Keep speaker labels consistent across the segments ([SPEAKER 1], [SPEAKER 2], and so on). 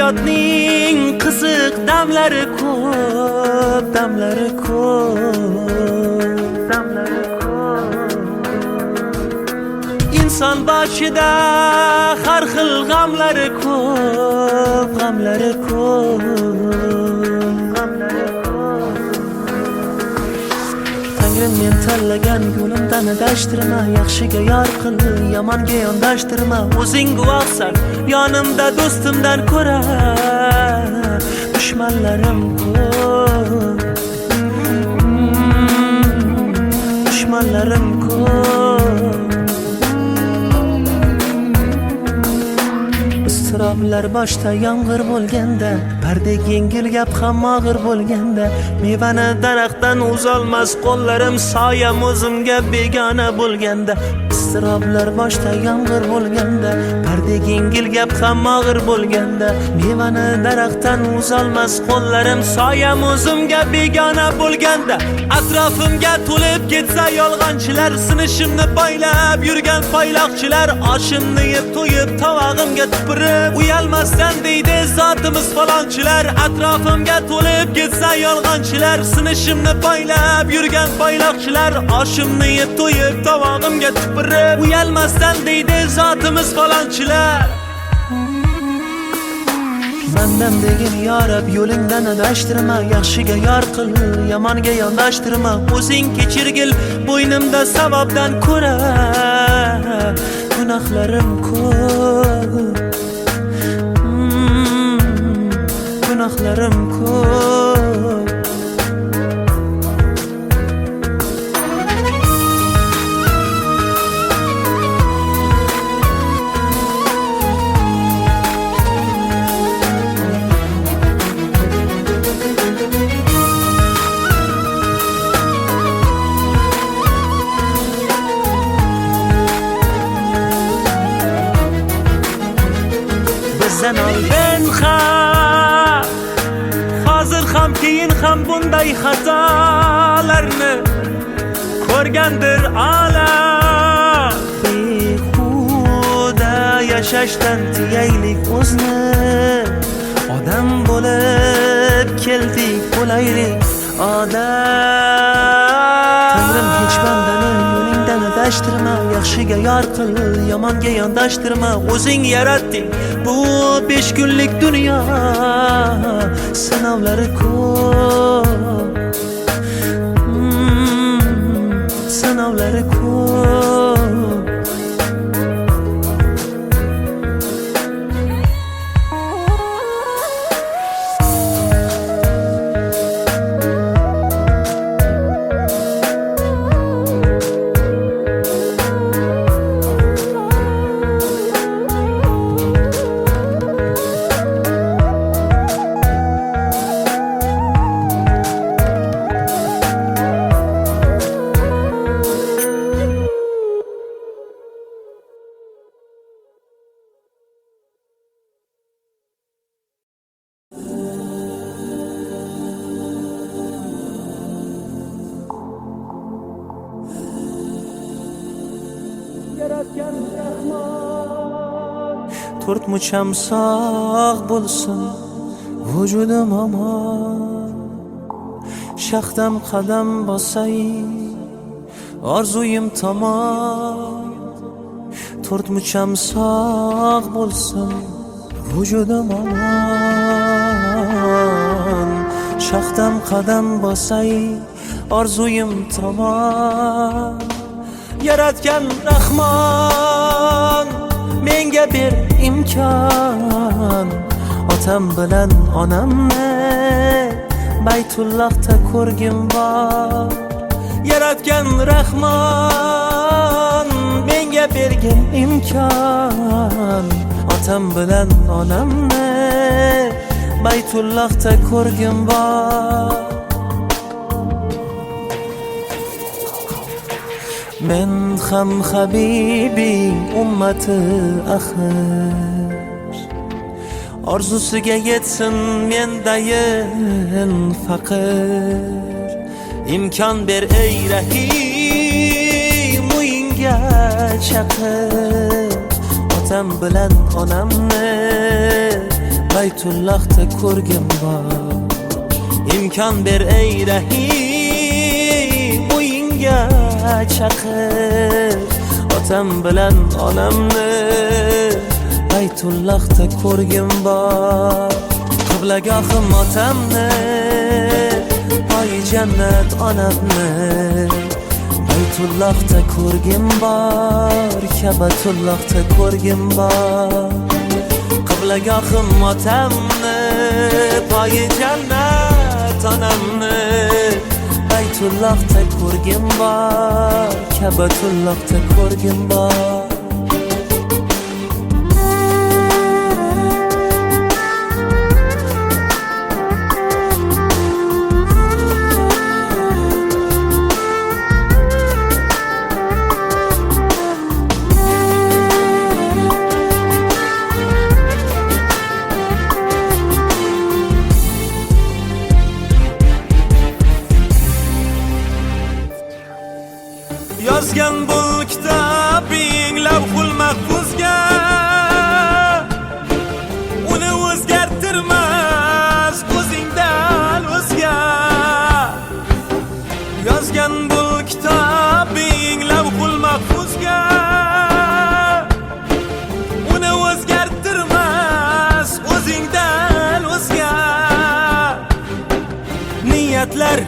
[SPEAKER 1] hayotning qiziq damlari ko'p, damlari ko'p, damlari ko'p. Inson boshida har xil g'amlari ko'p, g'amlari ko'p, g'amlari ko'p. Tangrim men tanlagan yo'limdan adashtirma, yaxshiga yor qil, yomonga yondashtirma. O'zing guvohsan, yonimda do'stimdan ko'ra dushmanlarim ko'p, dushmanlarim ko'p. Istiroblar boshda yomg'ir bo'lganda, bardek yengil gap ham og'ir bo'lganda, mevani daraxtdan uzolmas qo'llarim, soyam o'zimga begona bo'lganda. Istiroblar boshda yomg'ir bo'lganda, bardek yengil gap ham og'ir bo'lganda, mevani daraxtdan uzolmas qo'llarim, soyam o'zimga begona bo'lganda. Atrofimga to'lib ketsa yolg'onchilar, sinishimni poylab yurgan poyloqchilar, oshimni yeb to'yib tovog'imga tupurib uyalmasdan deydi zotimiz falonchilar. Atrofimga to'lib ketsa yolg'onchilar, sinishimni poylab yurgan poyloqchilar, oshimni yeb to'yib tovog'imga tupurib uyalmasdan deydi zotimiz falonchilar. Bandam degin yorab yo'lingdan adashtirma, yaxshiga yor qil, yomonga yondashtirma. O'zing kechirgil, bo'ynimda savobdan ko'ra gunohlarim ko'p, gunohlarim ko'p. Bizdan oldin ham, hozir ham, keyin ham bunday xatolarni ko'rgandir olam. Behuda yashashdan tiyaylik o'zni, odam bo'lib keldik, bo'laylik odam. Tangrim hech bandani yo'lingdan adashtirma, yaxshiga yor qil, yomonga yondashtirma. O'zing yaratding bu 5 kunlik dunyo, sinovlari ko'p, sinovlari ko'p. To'rt mucham sog' bo'lsin vujudim omon, shaxdam qadam bosay orzuyim tomon. To'rt mucham sog' bo'lsin vujudim omon, shaxdam qadam bosay orzuyim tomon. Yaratgan Rahmon menga ber imkon, otam bilan onamni Baytullohda ko'rgim bor. Yaratgan Rahmon menga bergin imkon, otam bilan onamni Baytullohda ko'rgim bor. Men ham habibi ummati axir, orzusiga yetsin mendayin faqir. Imkon ber ey Rahim, uyingga chaqir, otam bilan onamni Baytullohda ko'rgim bor. İmkon ber ey Rahim, uyingga chaqir otam bilan onamni. Baytullohda ko'rgim bor. Qiblagohim otamni, oy jannat onamni. Baytullohda ko'rgim bor, Kabatullohda ko'rgim bor. Qiblagohim otamni, poyi jannat onamni. Baytullohda ko'rgim bor, Kabatullohda ko'rgim bor. Yozgan bul kitobing lavhul mahfuzga, uni o'zgartirmas o'zingdan o'zga. Yozgan bul kitobing lavhul mahfuzga, uni o'zgartirmas o'zingdan o'zga. Niyatlar,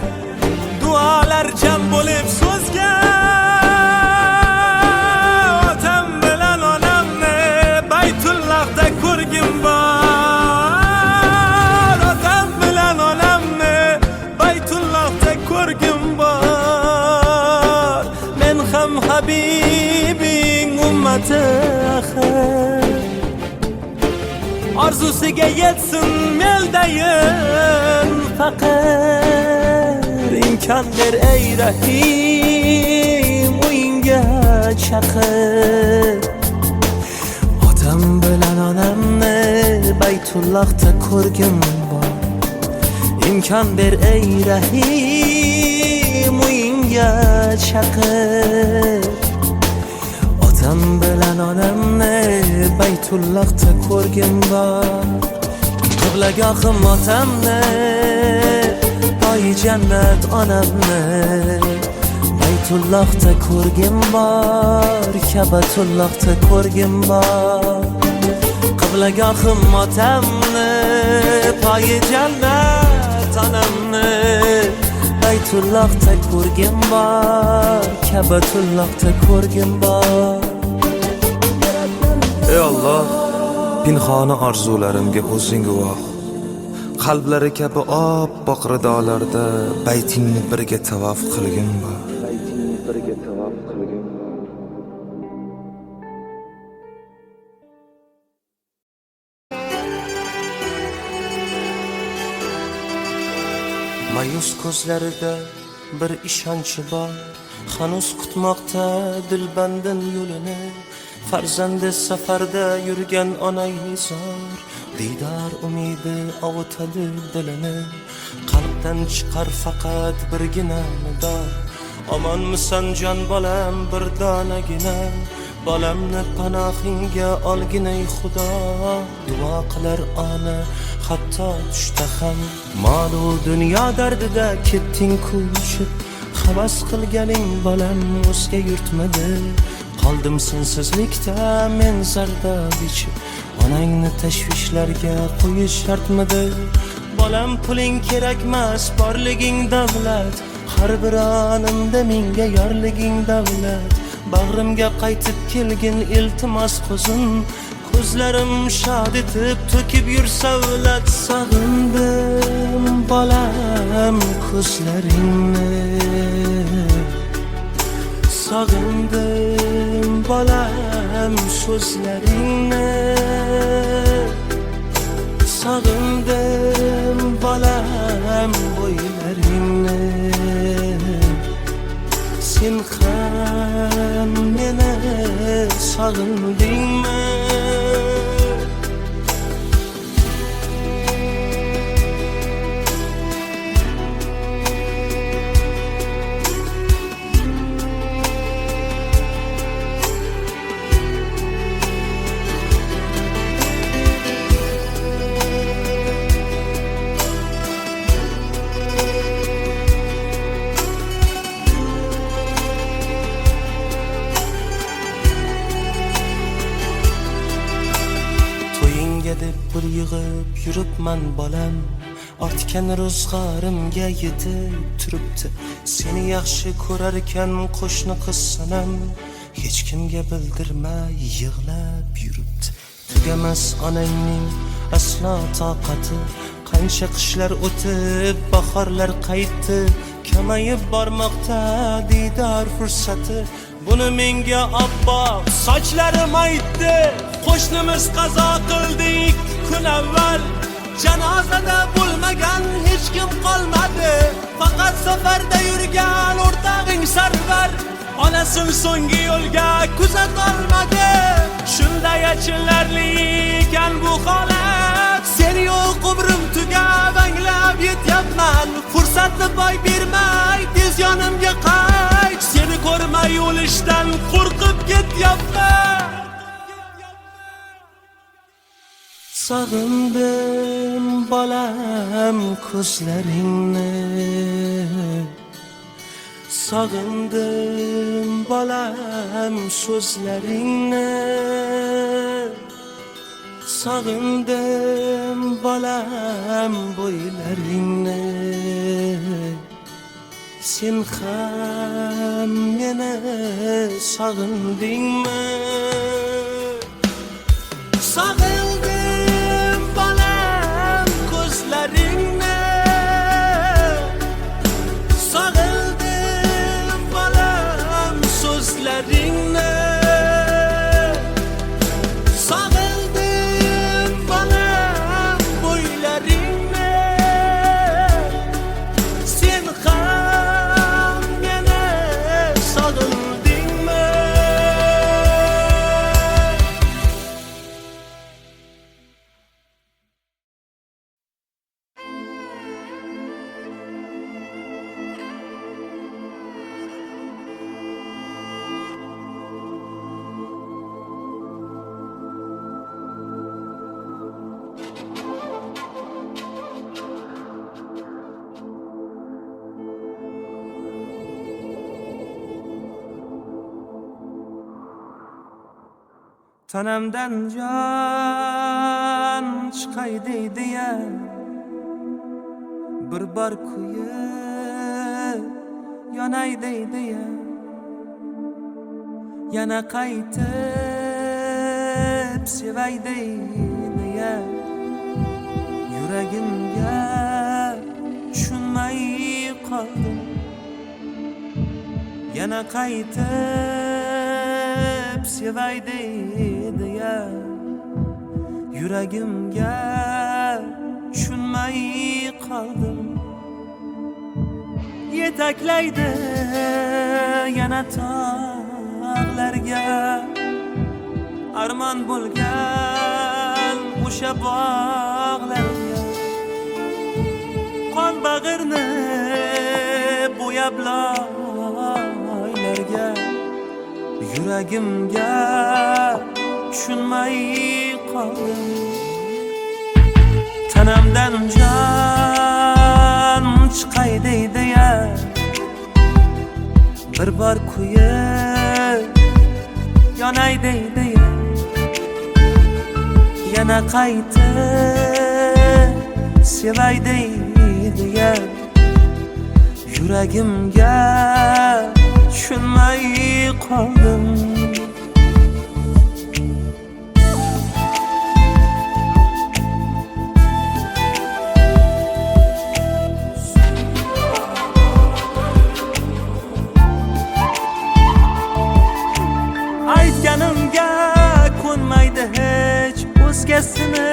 [SPEAKER 1] duolar jam bo'lib so'zga, ko'rgim bor. Otam bilan onamni Baytullohda ko'rgim bor. Men ham Habibing ummati axir, orzusiga yetsin meldayin faqir. İmkon ber ey Rahim, uyingga chaqir otam bilan onamni. Baytullohda ko'rgim bor. İmkon ber ey Rahim, uyingga chaqir otam bilan onamni. Baytullohda ko'rgim bor. Qiblagohim otamni, poyi jannat onamni. Baytullohda ko'rgim bor, Kabatullohda ko'rgim bor. Qiblagohim otamni, poyi jannat onamni. Baytullohda ko'rgim bor, Kabatullohda ko'rgim bor. Ey Alloh, pinhona orzularimga o'zing guvoh. Qalblari kabi oppoq ridolarda baytingni birga tavof qilgin bor. Mayus ko'zlarida bir ishonchi bor. Hanuz kutmoqda dilbandin yo'lini. Farzandi safarda yurgan onay zor, diydor umidi ovutadi dilini. Qalbdan chiqar faqat birgina nidor. Omonmisan jon bolam bir donagina. Bolamni panohingga olginay Xudo. Duo qilar ona hatto tushda ham. Mol-u dunyo dardida ketding ko'chib. Havas qilganing bolam o'zga yurtmadi. Qoldim sensizlikda men zardob ichib. Onangni tashvishlarga qo'yish shartmidi? Bolam puling kerakmas, borliging davlat. Har bir onimda menga yorliging davlat. Bag'rimga qaytib kelgin iltimos quzim. Ko'zlarim shod etib to'kib yur savlat. Sog'indim bolam ko'zlaringni, sog'indim bolam so'zlaringni. Sog'indim bolam bo'ylaringni. Sen ham meni sog'indingmi? yuribman bolam, ortgan ro'zg'orimga yetib turibdi. Seni yaxshi ko'rar ekan qo'shni qiz sanam, hech kimga bildirmay yig'lab yuribdi. Tugamas onangning aslo toqati, qancha qishlar o'tib bahorlar qaytdi, kamayib bormoqda diydor fursati. Buni menga obbo sochlarim aytdi. Qo'shnimiz qazo qildi 2 kun avval, janozada bo'lmagan hech kim qolmadi. Faqat safarda yurgan o'rtog'ing Sarvar onasin so'nggi yo'lga kuzatolmadi. Shunday achinarli ekan bu holat, sen yo'q umrim tugab anglab yetyapman. Fursatni boy bermay tez yonimga qayt, seni ko'rmay o'lishdan qo'rqib ketyapman. Sog'indim bolam ko'zlaringni, sog'indim bolam so'zlaringni, sog'indim bolam bo'ylaringni. Sen ham meni sog'indingmi? Sog'indim bolam ko'zlaringni, sog'indim bolam so'zlaringni, sog'indim bolam bo'ylaringni. Sen ham meni sog'indingmi? Tanamdan jon chiqay deydi-ya, bir bor kuyib yonay deydi-ya, yana qaytib sevay deydi-ya. Yuragimga tushunmay qoldim, yana qaytib sevay deydi-ya. Yuragimga tushunmay qoldim. Yetaklaydi yana tog'larga, armon bo'lgan o'sha bog'larga. Qon bag'irni bo'yab loylarga. Yuragimga tushunmay qoldim. Tanamdan jon chiqay deydi-ya, bir bor kuyib yonay deydi-ya, yana qaytib sevay deydi-ya. Yuragimga tushunmay qoldim. Aytganimga ko'nmaydi hech, o'zgasini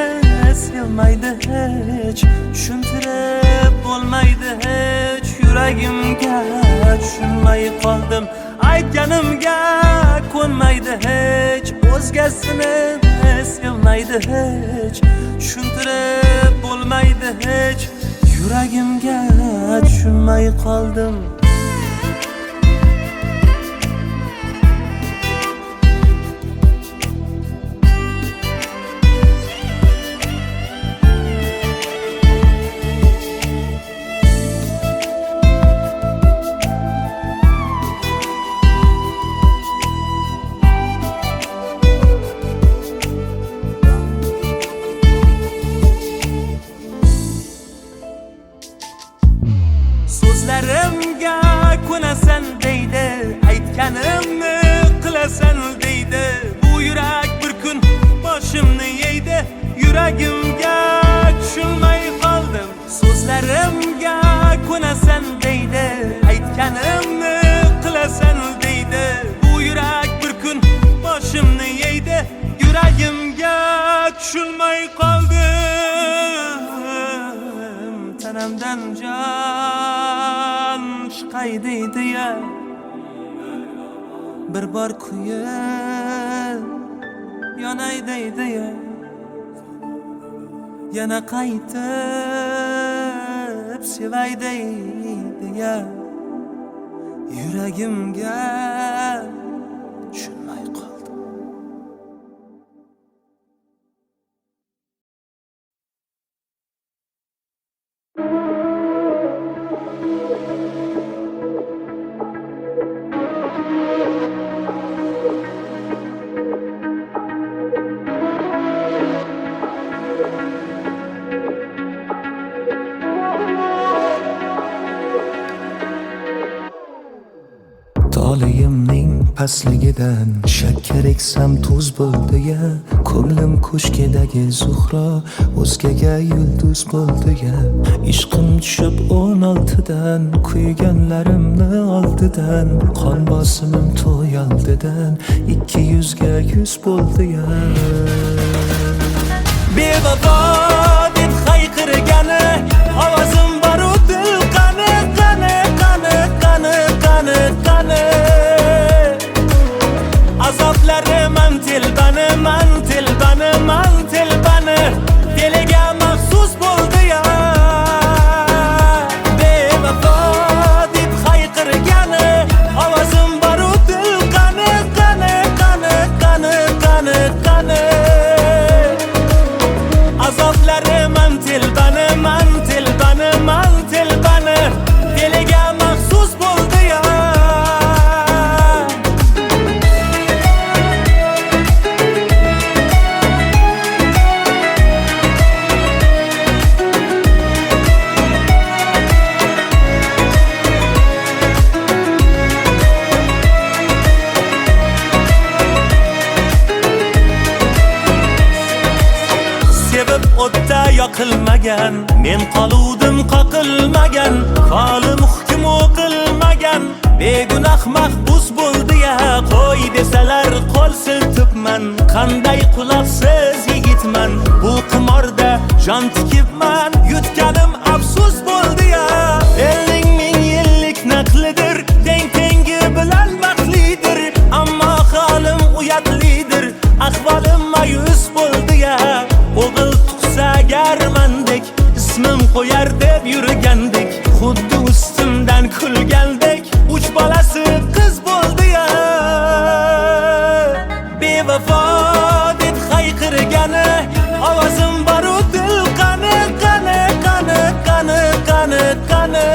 [SPEAKER 1] sevmaydi hech, tushuntirib bo'lmaydi hech. Yuragimga tushunmay qoldim. Aytganimga ko'nmaydi hech, o'zgasini sevmaydi hech, tushuntirib bo'lmaydi hech. Yuragimga tushunmay qoldim. qilasan deydi. Bu yurak bir kun boshimni yeydi. Yuragimga tushunmay qoldim. So'zlarimga ko'nasan deydi. Aytganimni qilasan deydi. Bu yurak bir kun boshimni yeydi. Yuragimga tushunmay qoldim. Tanamdan jon chiqay deydi ya. Bir bor kuyib yonay deydi ya. Yana qaytib sevay deydi ya. Yuragimga tushunmay qoldim. Tolayimning pastligidan shakkar eksam tuz bo'ldi ya. Ko'nglim ko'shkidagi zuhro o'zgaga yulduz bo'ldi ya. Ishqim tushib 16dan kuyganlarimni oldidan qon bosimim to'yaldidan 200 ga 100 bo'ldi ya. Bevafo deb hayqirgani ovozim baru dil qani qani qani qani qani qani. Azoblarim tilbani man tilbani man tilbani. Diliga maxsus bo'ldi ya. Bevafo deb hayqirgani ovozim baru dil qani qani qani qani qani qani. Azoblarim tilbani man tilbani man tilbani. Diliga maxsus bo'ldi ya. Sevib o'tda yoqilmagan, men qoluvdim qoqilmagan. Qolim hukm o'qilmagan, begunoh mahbus bo'ldi ya. Qo'y desalar qo'l siltibman, qanday quloqsiz yigitman. Bu qimorda jon tikibman, yutganim afsus bo'ldi ya. Elning ming yillik naqlidir, teng tengi bilan baxtlidir. Ammo holim uyatlidir, ahvolim mayus bo'ldi ya. O'g'il tug'sa garmandek, ismim qo'yar deb yurgandik. Xuddi ustimdan kulgandek, 3 bolasi qiz bo'ldi ya. Bevafo deb hayqirgani ovozim baru dil qani qani qani qani qani qani.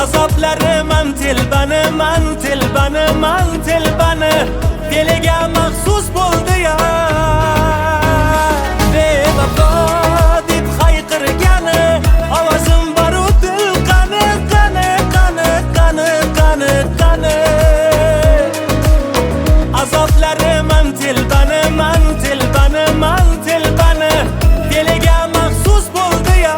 [SPEAKER 1] Azoblarim tilbani man tilbani man tilbani. Diliga maxsus bo'ldi ya. Bevafo deb hayqirgani ovozim baru dil qani qani qani qani qani qani. Azoblarim tilbani man tilbani man tilbani. Diliga maxsus bo'ldi ya.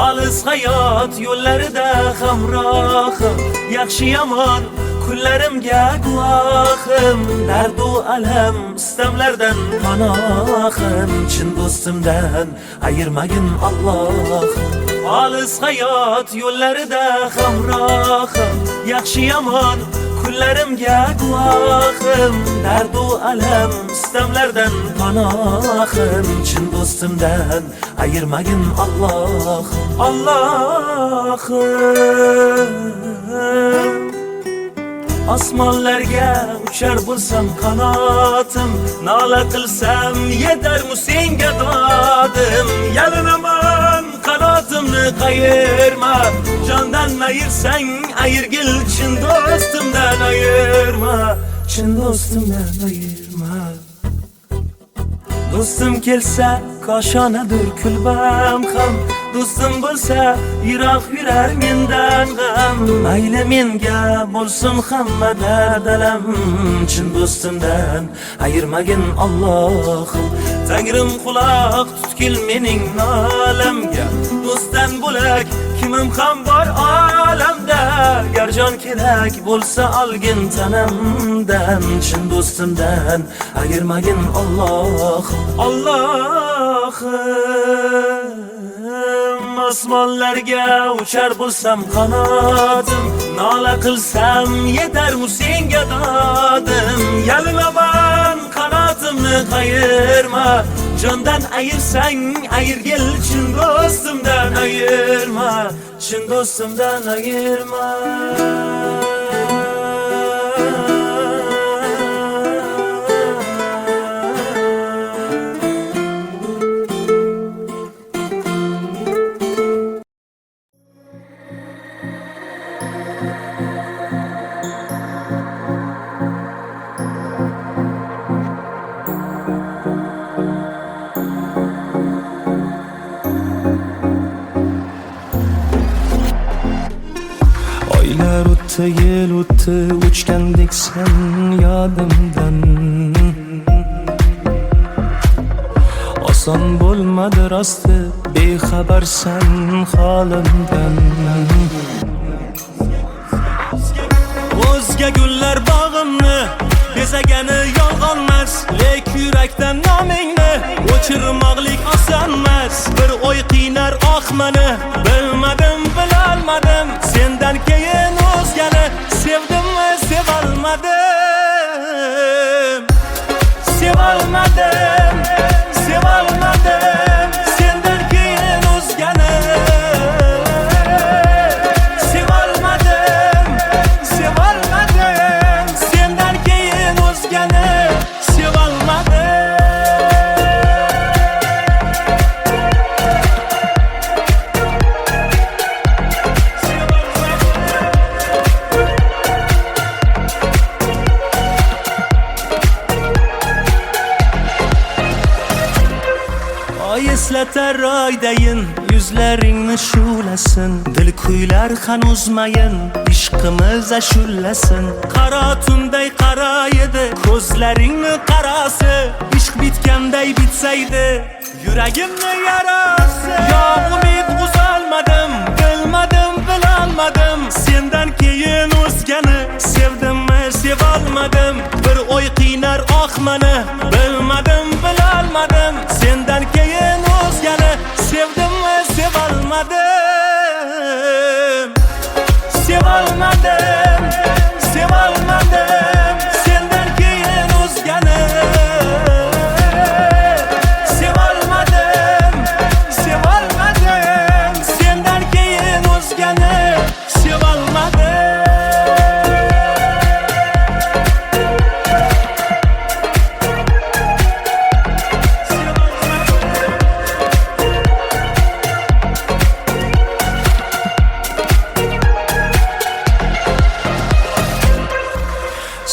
[SPEAKER 1] Olis hayot yo'llarida hamrohim, yaxshi yomon kunlarimga guvohim. Dardu alam istamlardan panohim, chin do'stimdan ayirmagin Allohim. Olis hayot yo'llarida hamrohim, yaxshi yomon kunlarimga guvohim, dardu alam istamlardan panohim. Chin do'stimdan ayirmagin Alloh, Allohim. Osmonlarga uchar bo'lsam qanotim, nola qilsam yetarmu senga dodim. Yalinaman qanotimni qayirma, jondan ayirsang ayirgil, chin do'stimdan ayirma, chin do'stimdan ayirma. Do'stim kelsa koshonadir kulbam ham, do'stim bo'lsa yiroq yurar mendan g'am. Mayli menga bo'lsin hamma dardalam, chin do'stimdan ayirmagin Allohim. Tangrim quloq tutgil mening nolamga, do'stdan bo'lak kimim ham bor olamda. Gar jon kerak bo'lsa olgin tanamdan, chin do'stimdan ayirmagin Allohim, Allohim. Osmonlarga uchar bo'lsam qanotim, nola qilsam yetarmu senga dodim. Yalinaman qanotimni qayirma, jondan ayirsang ayirgil, chin do'stimdan ayirma, chin do'stimdan ayirma. Oylar o'tdi, yil o'tdi, o'chgandek sen yodimdan. Oson bo'lmadi rosti, bexabarsan holimdan. O'zga gullar bog'imni bezagani yolg'onmas, lek yurakdan nomingni o'chirmoqlik osonmas. Bir o'y qiynar oqmani, bilmadim bilolmadim, sendan keyin o'zgani sevdimmi sevolmadim, sevolmadim, sevolmadim, sendan keyin o'zgani sevolmadim, sevolmadim, sendan keyin o'zgani sevolmadim. Eslatar oydayin yuzlaringni shu'lasin, dil kuylar hanuz mayin, ishqimiz ashullasin. Qaro tunday qaro edi ko'zlaringni qarasi, ishq bitganday bitsaydi yuragimni yarasi. Yo umid uzolmadim, bilmadim bilolmadim, sendan keyin o'zgani sevdimmi sevolmadim. Bir o'y qiynar oqmani, bilmadim bilolmadim, sendan keyin o'zgani sevdimmi sevolmadim, sevolmadim, sevolmadim, sendan keyin o'zgani sevolmadim, sevolmadim, sendan keyin o'zgani sevolmadim.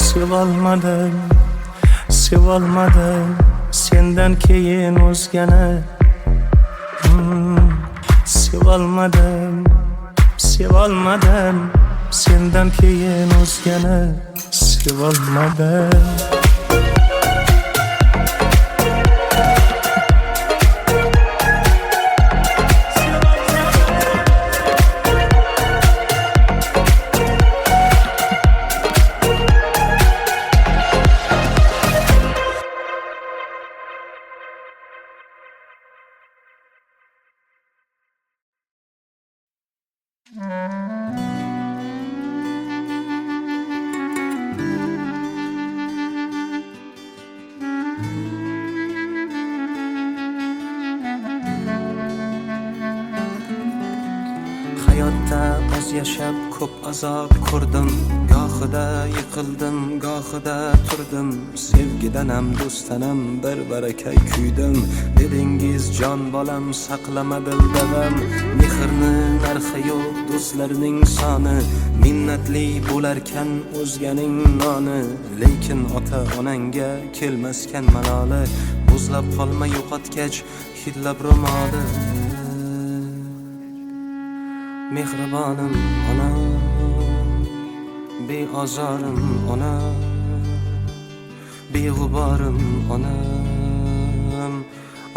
[SPEAKER 1] Sevolmadim, sevolmadim, sendan keyin o'zgani. Sevolmadim, sevolmadim, sendan keyin o'zgani sevolmadim. hayotda oz yashab ko'p azob ko'rdim. Gohida yiqildim, gohida turdim. Sevgidanam, do'stanam bir barakay kuydim. Dedingiz jon bolam saqlama dildavam. Mehrni narxi yo'q, do'stlarning soni. Minnatli bo'larkan o'zganing noni. Lekin ota onangga kelmaskan maloli. Muzlab qolma yo'qotgach hidlab ro'moli. Mehribonim ona, beozorim ona, beg'uborim onam,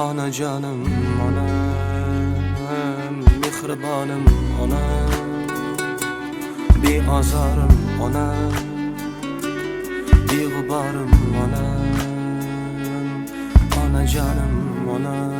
[SPEAKER 1] onajonim onam. Mehribonim ona, beozorim ona, beg'uborim onam, onajonim onam.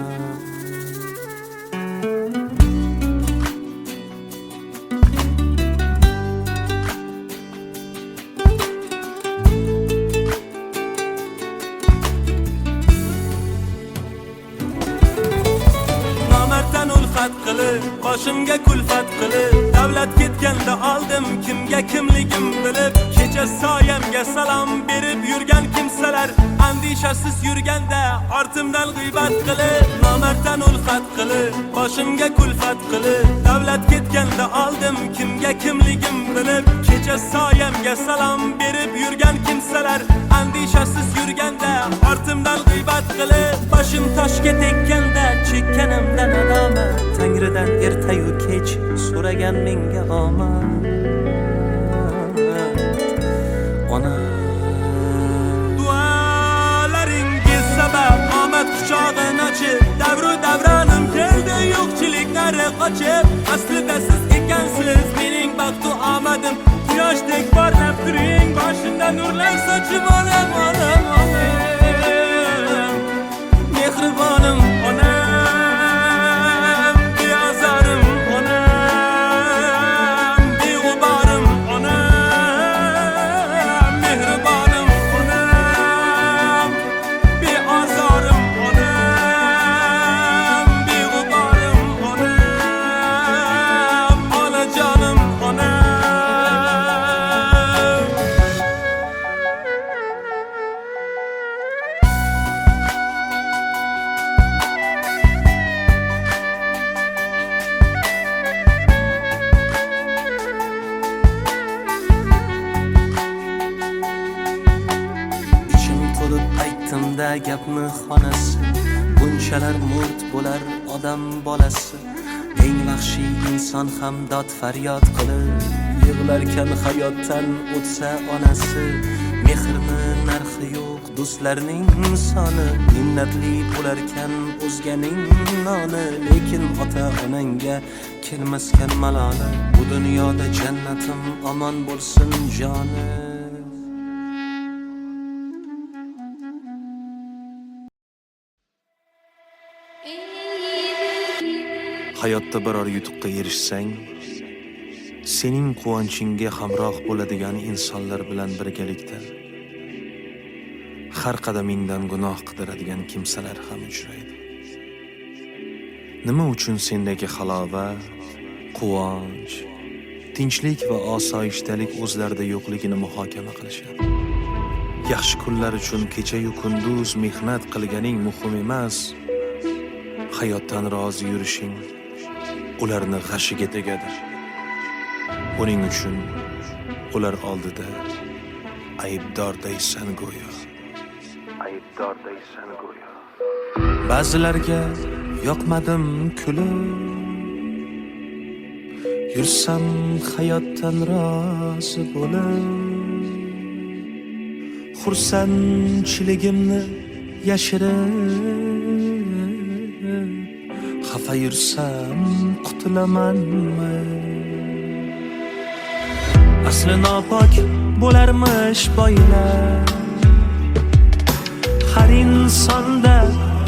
[SPEAKER 1] Boshimga kulfat qilib, davlat ketganda oldim kimga kimligim bilib. Kecha soyamga salom berib yurgan kimsalar andishasiz yurganda ortimdan g'iybat qilib, nomarddan ulfat qilib, boshimga kulfat qilib, davlat ketganda oldim kimga kimligim bilib. Kecha soyamga salom berib yurgan kimsalar andishasiz yurganda ortimdan g'iybat qilib. Boshim toshga tekkanda chekkanimdan nadomat, Tangridan ertayu kech so'ragan menga omad. Ona, duolaringiz sabab omad quchog'ini ochib, davru davronim keldi yo'qchiliklar qochib. Aslida siz ekansiz mening baxtu omadim. Quyoshdek porlab turing, boshimda nurlar sochib olam, olam, olam. Mehribonim ona, gapni xonasi, bunchalar murt bo'lar odam bolasi. Eng vahshiy inson ham dod faryod qilib, yig'larkan hayotdan o'tsa onasi. Mehrni narxi yo'q, do'stlarning soni. Minnatli bo'larkan o'zganing noni. Lekin ota onangga kelmaskan maloli. Bu dunyoda jannatim omon bo'lsin joni. Hayotda biror yutuqqa erishsang, sening quvonchingga hamroh bo'ladigan insonlar bilan birgalikda har qadamingdan gunoh qidiradigan kimsalar ham uchraydi. Nima uchun sendagi halovat, quvonch, tinchlik va osoyishtalik o'zlarida yo'qligini muhokama qilishadi. Yaxshi kunlar uchun kecha-yu kunduz mehnat qilganing muhim emas, hayotdan rozi yurishing ularni g'ashiga tegadi. Buning uchun ular oldida aybdordaysan go'yo. Aybdordaysan go'yo. Ba'zilarga yoqmadim kulib, yursam hayotdan rozi bo'lib. Xursandchiligimni yashirib, xafa yursam qutulamanmi? Asli nopok bo'larmish boylar, har insonda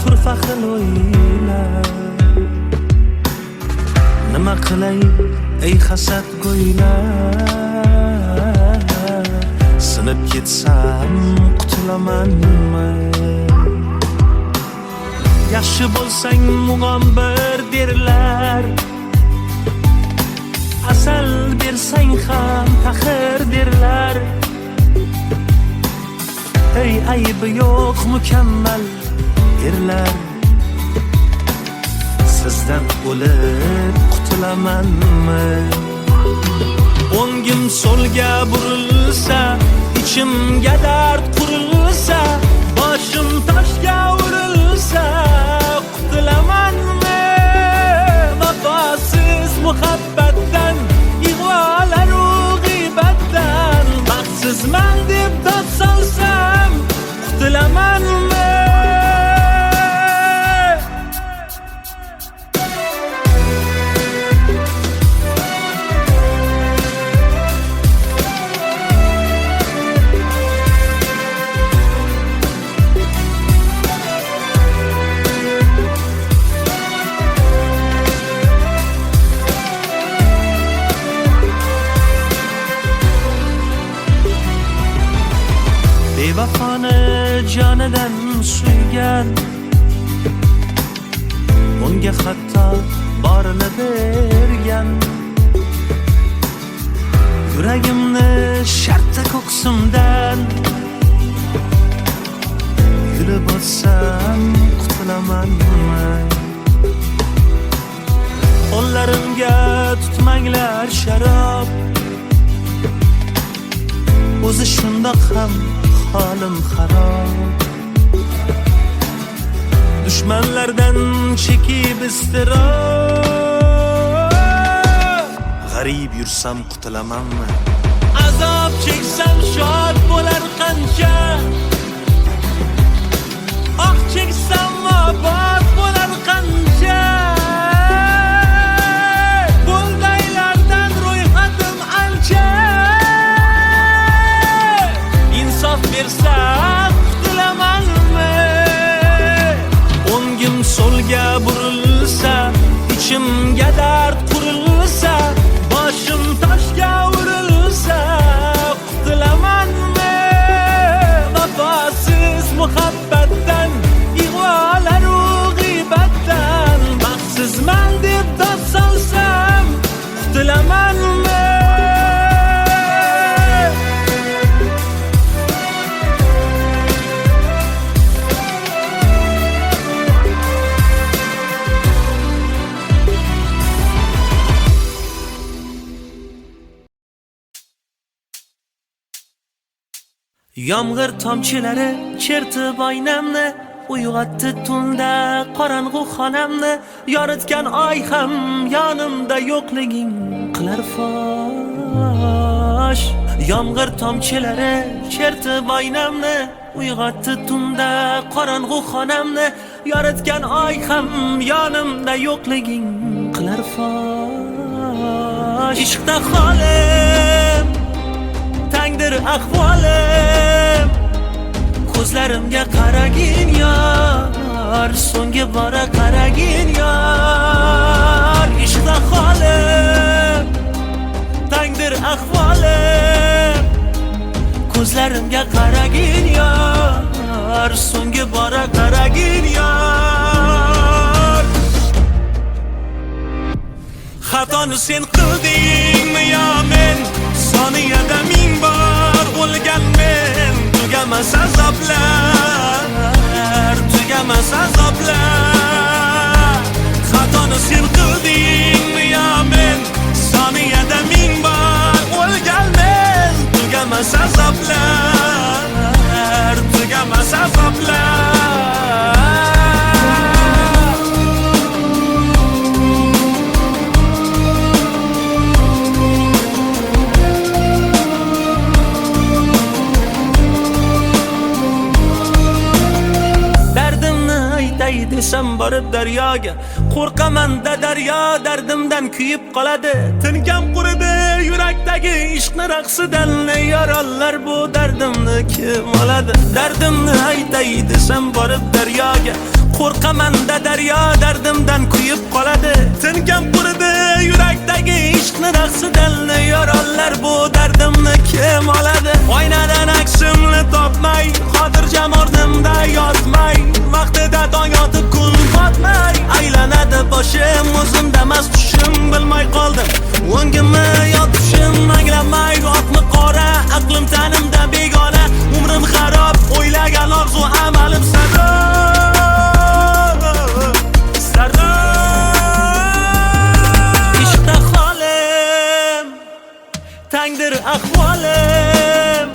[SPEAKER 1] turfa xil o'ylar. Nima qilay ey hasad go'ylar, sinib ketsam qutulamanmi? Yaxshi bo'lsang mug'ombir derlar, aybi yo'q mukammal erlar. Sizdan o'lib qutulamanmi? O'ngim so'lga burilsa, ichimga dard qurilsa, boshim toshga urilsa, qutulamanmi? Vafosiz muhabbatdan, ig'volaru g'iybatdan, baxtsizman deb dod solsam, qutulamanmi? Bevafoni jonidan suygan, unga hatto borini bergan. Yuragimni shartta ko'ksimdan yulib o'tsam qutulamanmi? Qo'llarimga tutmanglar sharob, o'zi shundoq ham holim xarob. Dushmanlardan chekib iztirob, g'arib yursam qutulamanmi? Azob cheksam shod bo'lar qancha, oh cheksam obod bo'lar qancha. Bundaylardan ro'yxatim ancha, bersa qutulamanmi? O'ngim so'lga burilsa, ichimga dard qurilsa, boshim toshga urilsa, qutulamanmi? Vafosiz muhabbatdan, ig'volaru g'iybatdan, baxtsizman deb dod solsam, qutulamanmi? Yomg'ir tomchilari chertib oynamni, uyg'otdi tunda qorong'u xonamni. Yoritgan oy ham yonimda yo'qliging qilar fosh. Yomg'ir tomchilari chertib oynamni, uyg'otdi tunda qorong'u xonamni. Yoritgan oy ham yonimda yo'qliging qilar fosh. Ishqda holim tangdir ahvolim, ko'zlarimga qaragin yor, so'nggi bora qaragin yor. Ishqda holim tangdir ahvolim, ko'zlarimga qaragin yor, so'nggi bora qaragin yor. Xatoni sen qildingmi yo men? Soniyada ming bor o'lgan men. Tugamas azoblar, tugamas azoblar. Xatoni sen qildingmi yo men? Soniyada ming bor o'lgan men. Tugamas azoblar, tugamas azoblar. Desam borib daryoga, qo'rqaman-da daryo dardimdan kuyib qoladi. Tinkam quridi yurakdagi ishqni raqsidan, yorollar bu dardimni kim oladi? Dardimni aytay desam borib daryoga, qo'rqaman-da daryo dardimdan kuyib qoladi. Tinkam quridi yurakdagi ishqni raqsidan, yorollar bu dardimni kim oladi? Oynadan aksimni topmay, xotirjam o'rnimda yotmay, vaqtida tong otib kun botmay, aylanadi boshim, o'zimdamas tushim, bilmay qoldim o'ngimni yo tushim, anglamay otni qora, aqlim tanimda begona, umrim xarob, o'ylar tangdir ahvolim.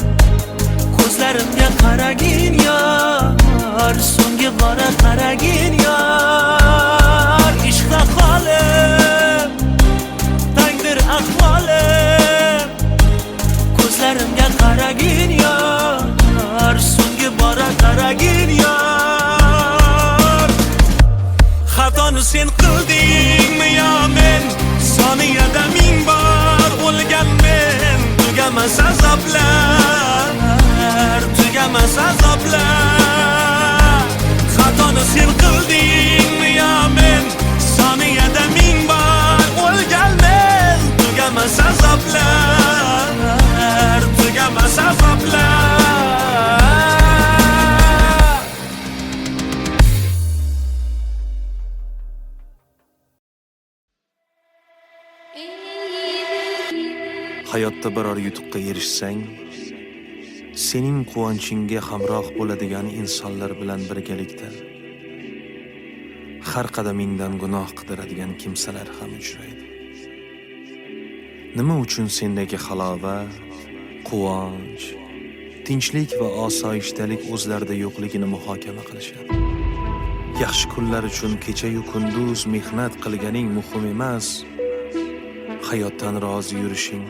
[SPEAKER 1] Ko'zlarimga qaragin yor, so'nggi bora qaragin yor. Ishqda qolim, tangdir ahvolim. Ko'zlarimga qaragin yor, so'nggi bora qaragin yor. Xatoni sen qildingmi yo men? Soniyada ming bor o'lganmen. Tugamas azoblar, tugamas azoblar. Xatoni sen qildingmi yo men? Soniyada ming bor o'lganmen. Tugamas azoblar, tugamas azoblar. Hayotda biror yutuqqa erishsang, sening quvonchingga hamroh bo'ladigan insonlar bilan birgalikda har qadamingdan gunoh qidiradigan kimsalar ham uchraydi. Nima uchun sendagi halovat, quvonch, tinchlik va osoyishtalik o'zlarida yo'qligini muhokama qilishadi. Yaxshi kunlar uchun kecha-yu kunduz mehnat qilganing muhim emas. Hayotdan rozi yurishing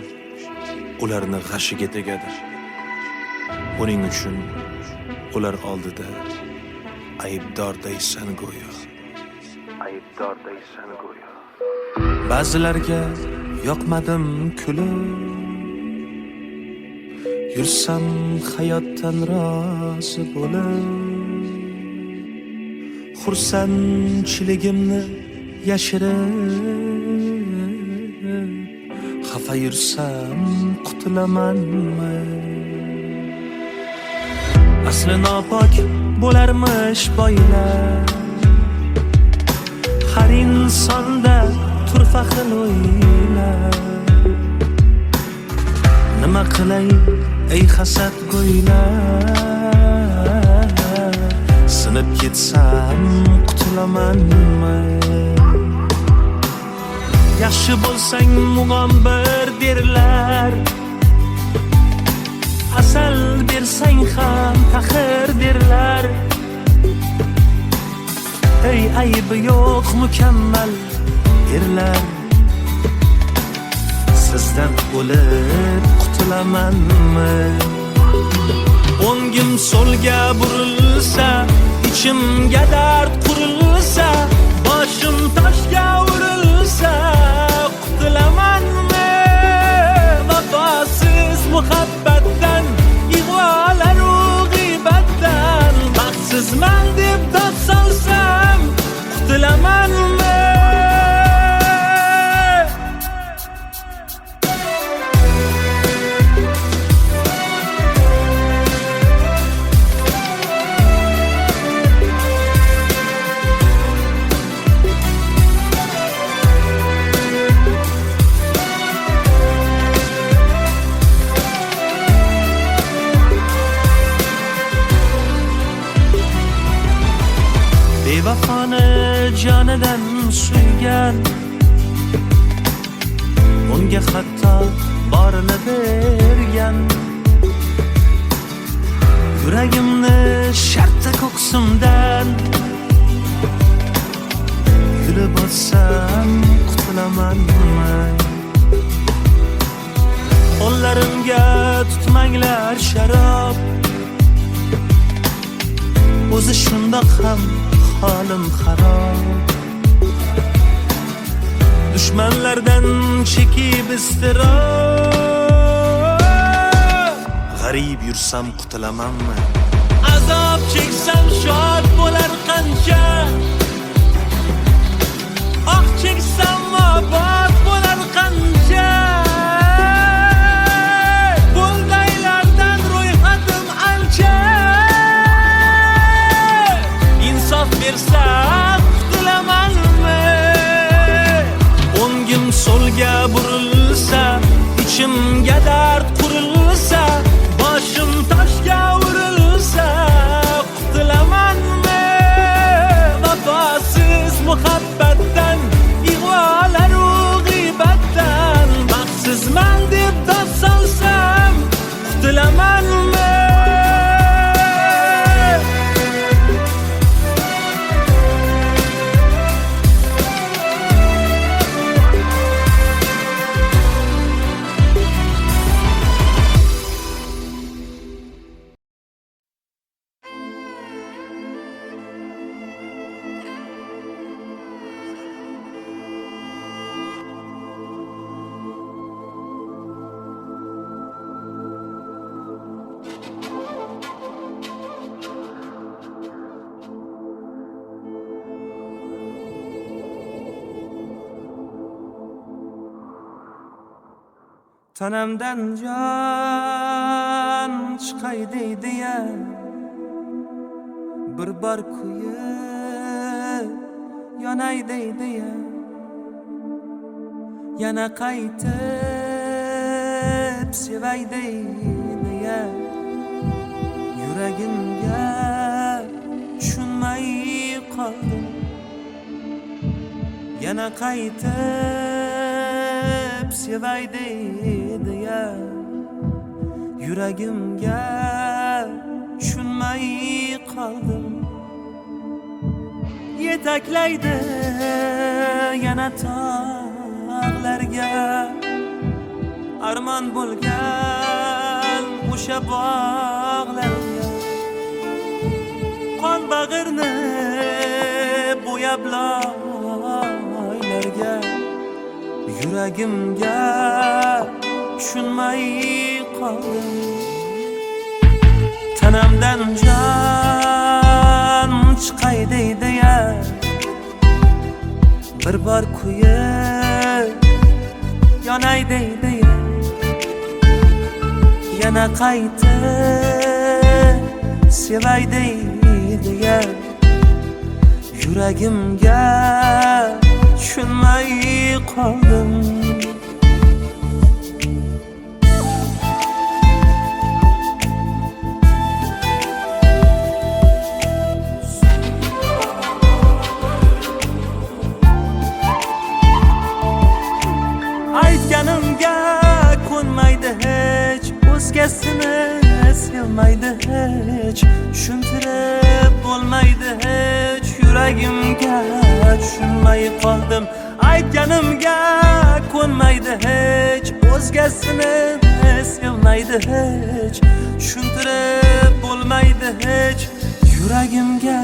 [SPEAKER 1] ularni g'ashiga tegadi. Buning uchun ular oldida aybdordaysan go'yo. Aybdordaysan go'yo. Ba'zilarga yoqmadim kulib, yursam hayotdan rozi bo'lib. Xursandchiligimni yashirib, xafa yursam qutulamanmi? Asli nopok bo'larmish boylar, har insonda turfa xil o'ylar. Nima qilay ey hasad go'ylar, sinib ketsam qutulamanmi? Yaxshi bo'lsang mug'ombir derlar, asal bersang ham taxir derlar. Ey aybi yo'q mukammal erlar, sizdan o'lib qutulamanmi? O'ngim so'lga burilsa, ichimga dard qurilsa, boshim toshga urilsa, qutulamanmi? Vafosiz muhabbatdan, ig'volaru g'iybatdan, baxtsizman deb dod solsam, qutulamanmi? Bevafoni jonidan suygan, unga hatto borini bergan. Yuragimni shartta ko'ksimdan yulib olsam qutulamanmi? Qo'llarimga tutmanglar sharob, o'zi shundoq ham holim xarob. Dushmanlardan chekib iztirob, g'arib yursam qutulamanmi? Azob cheksam shod bo'lar qancha, oh cheksam obod bo'lar qancha. Bo'ldaylardan ro'yxatim ancha, insof bersam qutulamanmi? O'ngim so'lga burilsa, ichimga dard qurilsa, boshim toshga urilsa, qutulamanmi? Vafosiz muhabbatdan, ig'volaru g'iybatdan, baxtsizman deb dod Tanamdan jon chiqay deydi-ya, bir bor kuyib yonay deydi-ya, yana qaytib sevay deydi-ya, yuragimga tushunmay qoldim. Yana qaytib sevay deydi-ya, yuragimga tushunmay qoldim. Yetaklaydi yana tog'larga, armon bo'lgan o'sha bog'larga, qon bag'irni bo'yab loylarga, yuragimga tushunmay qoldim. Tanamdan jon chiqay deydi-ya, bir bor kuyib yonay deydi-ya, yana qaytib sevay deydi-ya, yuragimga tushunmay qoldim. Aytganimga ko'nmaydi hech, o'zgasini sevmaydi hech, tushuntirib bo'lmaydi hech, yuragimga tushunmay qoldim. Aytganimga ko'nmaydi hech, o'zgasini sevmaydi hech, tushuntirib bo'lmaydi hech, yuragimga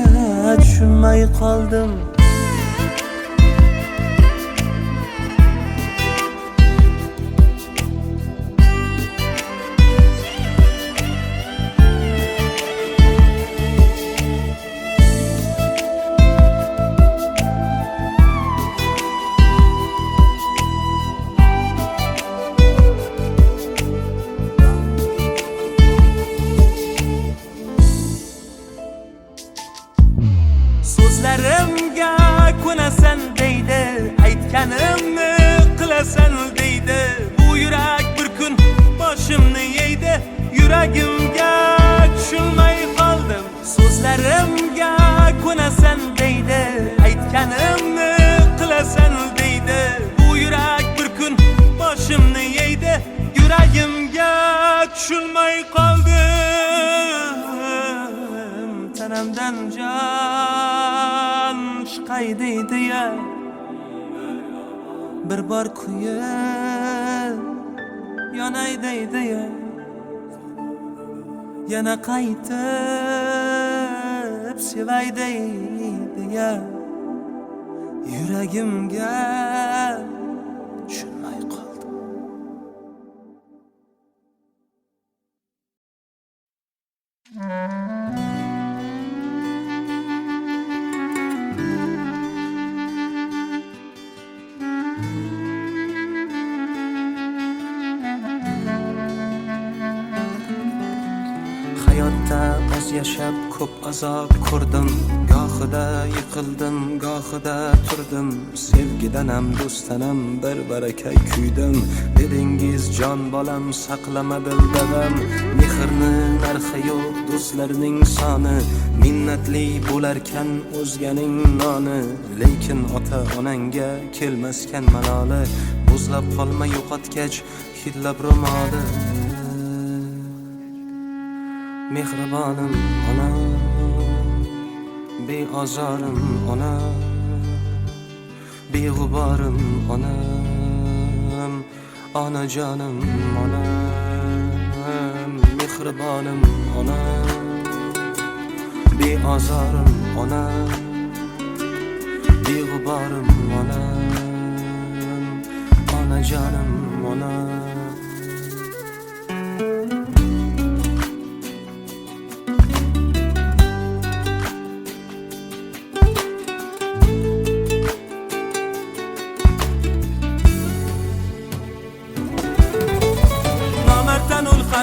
[SPEAKER 1] tushunmay qoldim. So'zlarimga ko'nasan deydi, aytganimni qilasan deydi, bu yurak bir kun boshimni yeydi, yuragimga tushunmay qoldim. So'zlarimga ko'nasan deydi, aytganimni qilasan deydi, bu yurak bir kun boshimni yeydi, yuragimga tushunmay qoldim. Tanamdan jon chiqay deydi-ya, bir bor kuyib yonay deydi-ya, yana qaytib sevay deydi-ya, yuragimga tushunmay qoldim. Hayotda oz yashab ko'p azob ko'rdim, gohida yiqildim, gohida turdim, sevgidanam do'stanam bir baraka kuydim. Dedingiz jon bolam saqlama dildavam, mehrni narxi yo'q do'stlarning soni, minnatli bo'larkan o'zganing noni, lekin ota onangga kelmaskan maloli, muzlab qolma yo'qotgach hidlab ro'moli. Mehribonim ona, beozorim ona, beg'uborim onam, onajonim onam. Mehribonim ona, beozorim ona, beg'uborim onam, onajonim onam.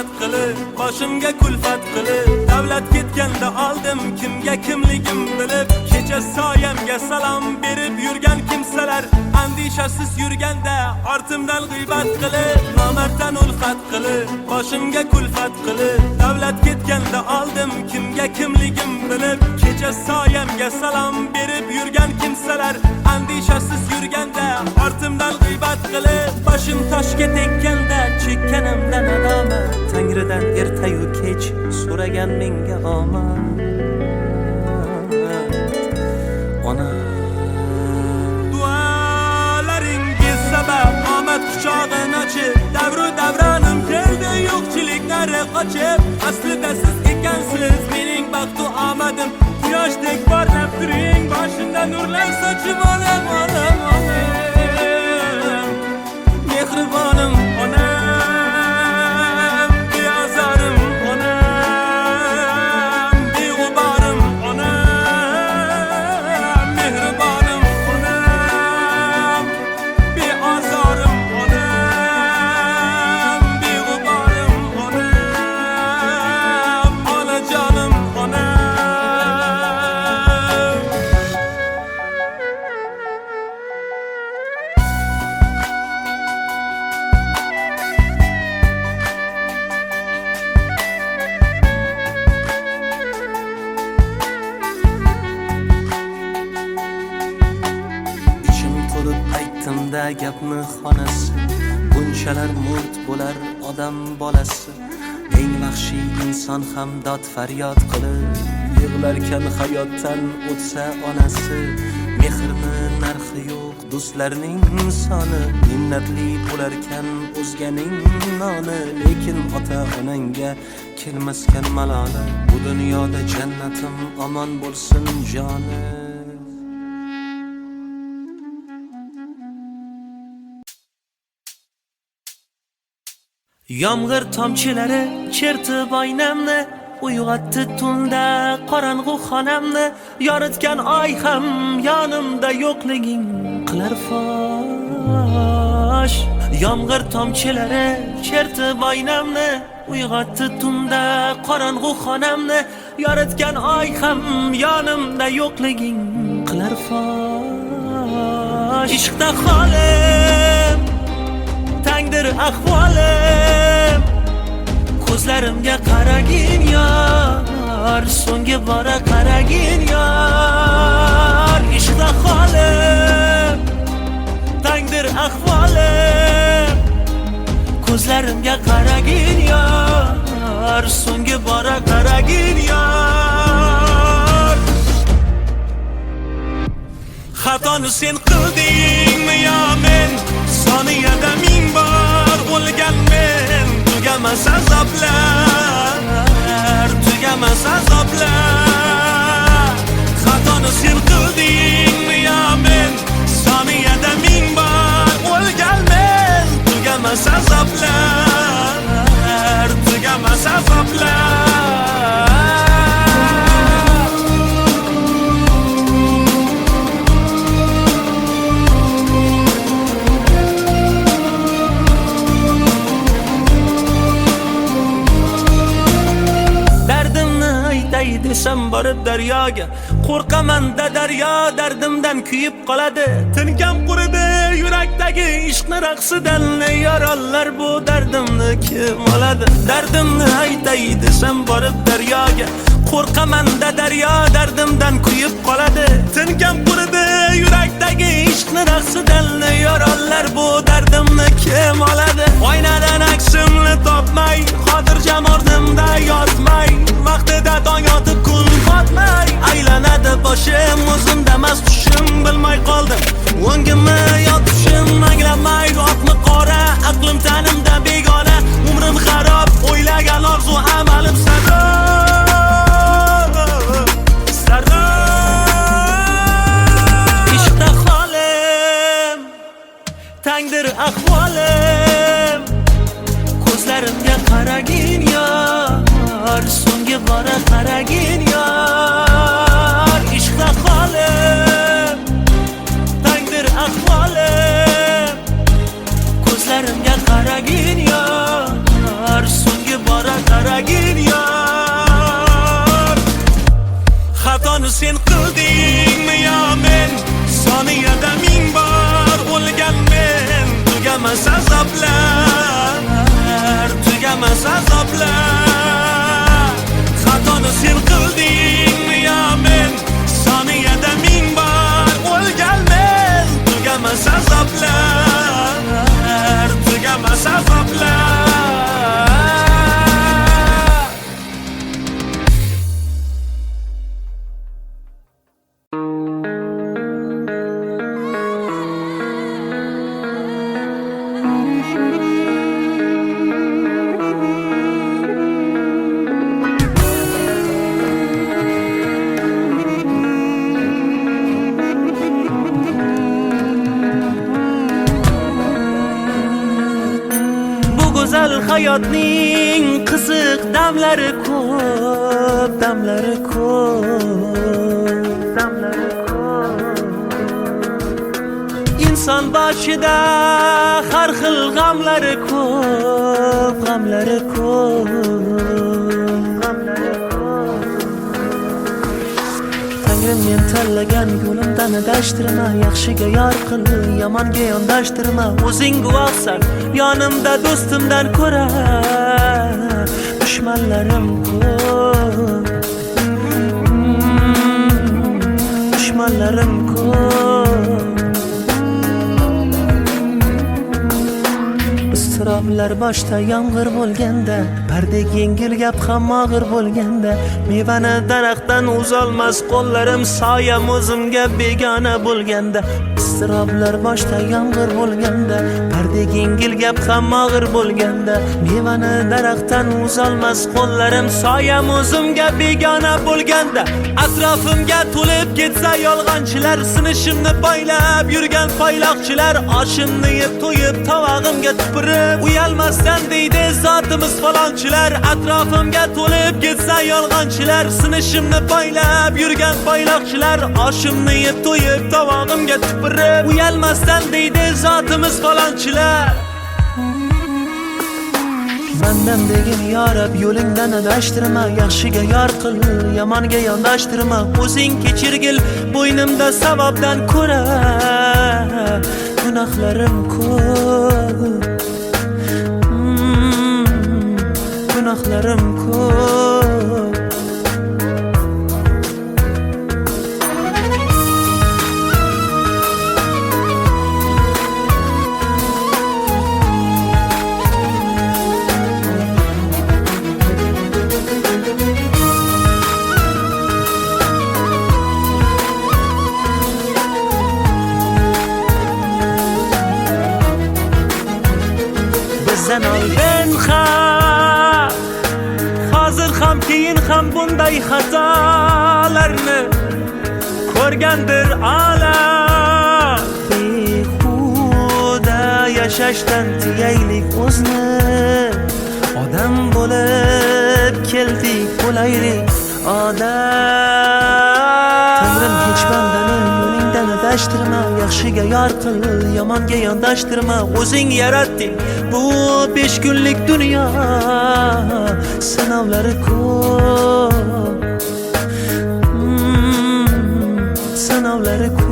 [SPEAKER 1] ulfat qilib, boshimga kulfat qilib, davlat ketganda oldim kimga kimligim bilib, kecha soyamga salom berib yurgan kimsalar andishasiz yurganda ortimdan g'iybat qilib, nomarddan ulfat qilib, boshimga kulfat qilib, davlat ketganda oldim kimga kimligim bilib, kecha soyamga salom berib yurgan kimsalar andishasiz yurganda ortimdan g'iybat qilib, boshim toshga tekkanda chekkanimdan nadomat, Tangridan ertayu kech so'ragan menga omad. Ona dualaringiz sabab omad quchog'ini ochib, davru davronim keldi yo'qchiliklari qochib, aslida siz ekansiz mening baxtu omadim, quyoshdek porlab turing, boshimda nurlar sochib olam olam olam. Mehribonim onam, beozorim onam, beg'uborim onam, mehribonim onam, beozorim onam, beg'uborim onam, onajonim onam. Aytdim-da gapni xonasi, bunchalar murt bo'lar odam bolasi, eng vahshiy inson ham dod faryod qilib yig'larkan hayotdan o'tsa onasi. Mehrni narxi yo'q do'stlarning soni, minnatli bo'larkan o'zganing noni, lekin ota onangga kelmaskan maloli, bu dunyoda jannatim omon bo'lsin joni. Yomg'ir tomchilari chertib oynamni, uyg'otdi tunda qorong'u xonamni, yoritgan oy ham yonimda yo'qliging qilar fosh. Yomg'ir tomchilari chertib oynamni, uyg'otdi tunda qorong'u xonamni, yoritgan oy ham yonimda yo'qliging qilar fosh. Ishqda holim tangdir ahvolim, ko'zlarimga qaragin yor, so'nggi bora qaragin yor. Ishqda holim tangdir ahvolim, ko'zlarimga qaragin yor, so'nggi bora qaragin yor. Xatoni sen qildingmi yo men, soniyada ming bor o'lgan men, tugamas azoblar, tugamas azoblar. Xatoni sen qildingmi yo men, soniyada ming bor o'lgan men, tugamas azoblar, tugamas azoblar. Desam borib daryoga, qo'rqaman-da daryo dardimdan kuyib qoladi. Tinkam quridi yurakdagi ishqni raqsidan, yorollar bu dardimni kim oladi? Dardimni aytay desam borib daryoga, qo'rqaman-da daryo dardimdan kuyib qoladi. Tinkam quridi yurakdagi ishqni raqsidan, yorollar bu dardimni kim oladi? Oynadan aksimni topmay, xotirjam o'rnimda yotmay, vaqtida tong otib kun botmay, aylanadi boshim, o'zimda mast tushim, bilmay qoldim o'ngimni yotishim, anglamay oqmi qora, aqlim tanimda begona, umrim xarob, o'ylagan orzu amalim sarob, sarob. Ishqda holim tangdir ahvolim, ko'zlarimga qaragin yor, so'nggi bora qaragin yor. Ishqda holim tangdir ahvolim, ko'zlarimga qaragin yor, so'nggi yo'ldagi bora qaragin yor. Xatoni sen qildingmi yo men? Soniyada ming bor o'lgan men. Tugamas azoblar, tugamas azoblar. Xatoni sen qildingmi yo men? Soniyada ming bor o'lgan men. Tugamas azoblar, tugamas azoblar. Hayotning qiziq damlari ko'p, damlari ko'p, damlari ko'p. Inson boshida har xil g'amlari ko'p, g'amlari ko'p, g'amlari ko'p. Tangrim men tanlagan yo'limdan adashtirma, yaxshiga yor qil, yomonga yondashtirma. O'zing guvohsan, yonimda do'stimdan ko'ra dushmanlarim ko'p, dushmanlarim ko'p. Iztiroblar boshda yomg'ir bo'lganda, bardek yengil gap ham og'ir bo'lganda, mevani daraxtdan uzolmas qo'llarim, soyam o'zimga begona bo'lganda. Iztiroblar boshda yomg'ir bo'lganda, bardek yengil gap ham og'ir bo'lganda, mevani daraxtdan uzolmas qo'llarim, soyam o'zimga begona bo'lganda. Atrofimga to'lib ketsa yolg'onchilar, sinishimni poylab yurgan poyloqchilar, oshimni yeb to'yib tovog'imga tupurib uyalmasdan deydi zotimiz falonchilar. Atrofimga to'lib ketsa yolg'onchilar, sinishimni poylab yurgan poyloqchilar, oshimni yeb to'yib tovog'imga tupurib uyalmasdan deydi zotimiz falonchilar. Mandam degin yorab yo'lingdan adashtirma, yaxshiga yor qil, yomonga yondashtirma. O'zing kechirgil, bo'ynimda savobdan ko'ra gunohlarim ko'p, gunohlarim ko'p. Bizdan oldin ham, hozir ham keyin ham bunday xatolarni ko'rgandir olam. Behuda yashashdan tiyaylik o'zni, odam bo'lib keldik, bo'laylik odam. Tangrim hech bandani yo'lingdan adashtirma, yaxshiga yor qil, yomonga yondashtirma. O'zing yaratding bu 5 kunlik dunyo, sinovlari ko'p, sinovlari ko'p.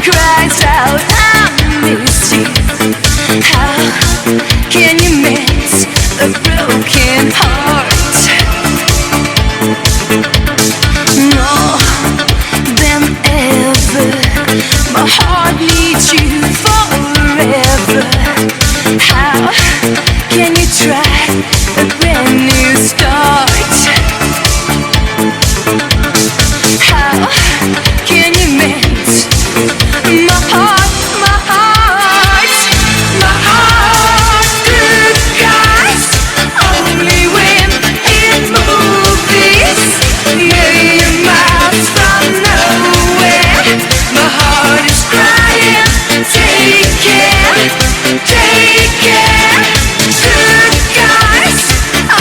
[SPEAKER 2] cries out, I miss you. How can you mend a broken heart? More than ever, my heart needs you forever. How can you try a brand new start? How can you mend my heart, my heart, my heart? Good guys only win in movies. Million miles from nowhere, my heart is crying. Take care, take care. Good guys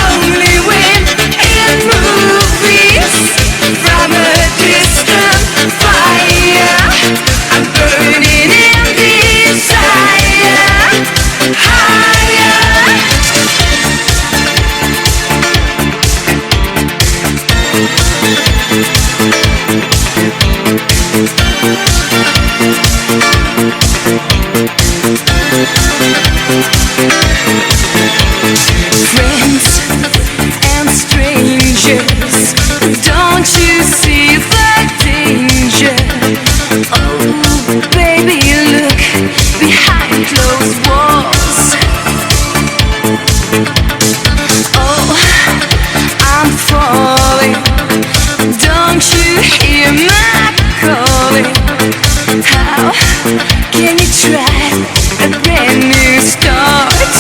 [SPEAKER 2] only win in movies. From a distant fire, I'm burning in desire. Higher. Friends and strangers, don't you see the danger? Oh, baby, look behind closed walls. Oh, I'm falling. Don't you hear my calling? How can you try a brand new start?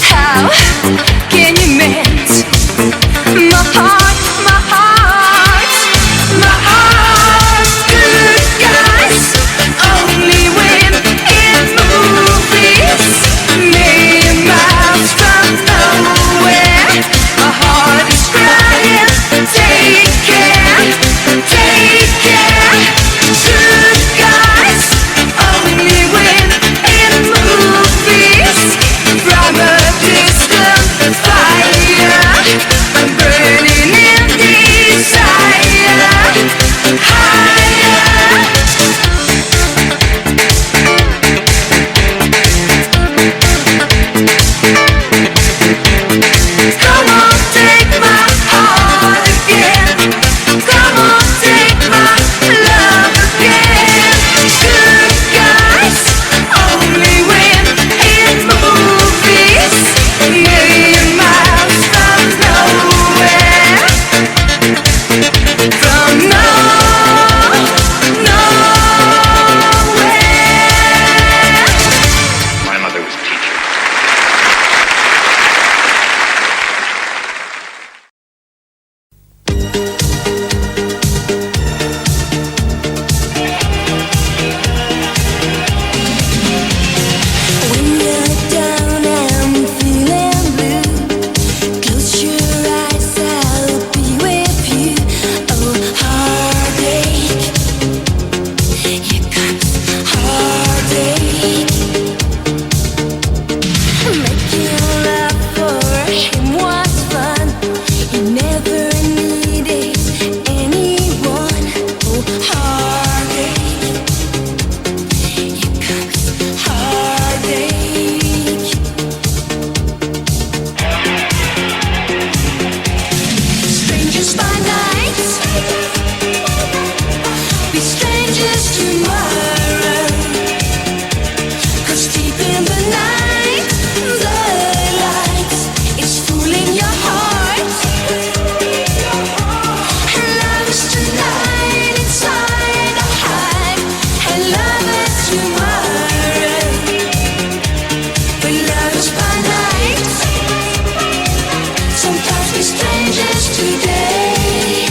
[SPEAKER 2] How can you mend my heart, my heart, my heart? Good guys only win in movies. Million miles from nowhere, my heart is crying. Take care, take care. Good guys only win in movies. From a distant fire, I'm burning in desire. Higher. Come on, take my heart again. Come on, take my love again. Good guys only win in movies. Million miles from nowhere. From nowhere.
[SPEAKER 3] My mother was a teacher.
[SPEAKER 2] When you're down and feeling blue, close your eyes, I'll be with you. Oh, heartache, here comes heartache. Making love for him was fun. He never needed anyone. Oh, heartache, here comes heartache. Strangers by night, be strangers tomorrow. 'Cause deep in the night, the light is fooling your heart. And love is tonight inside a heart, and love is tomorrow. But love is by night. Sometimes we're strangers today.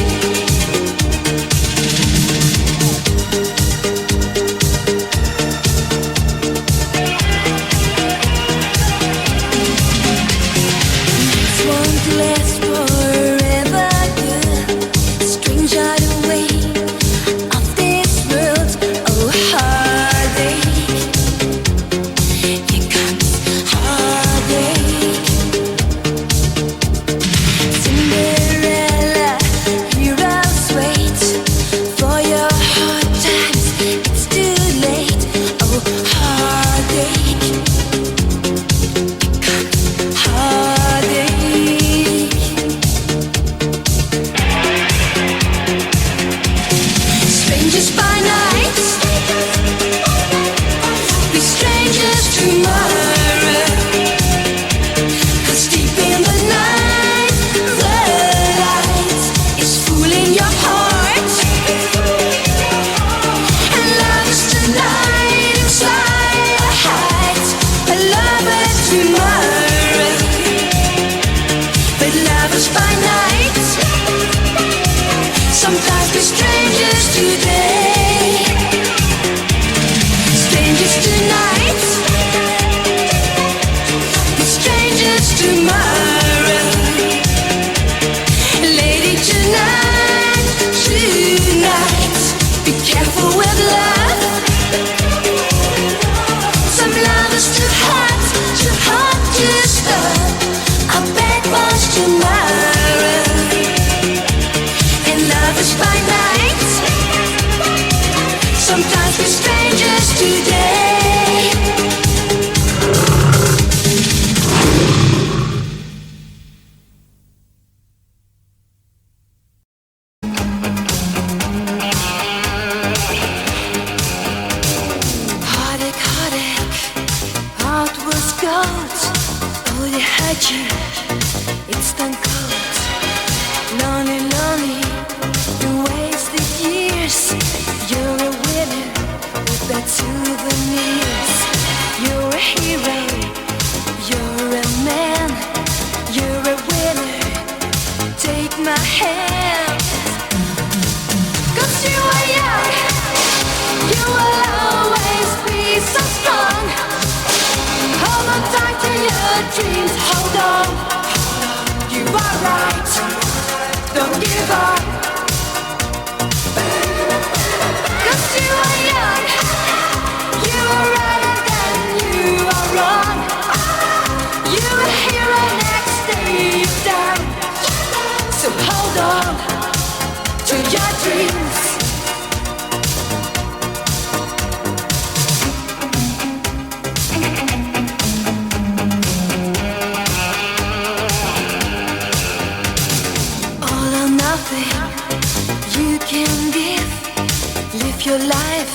[SPEAKER 2] your life,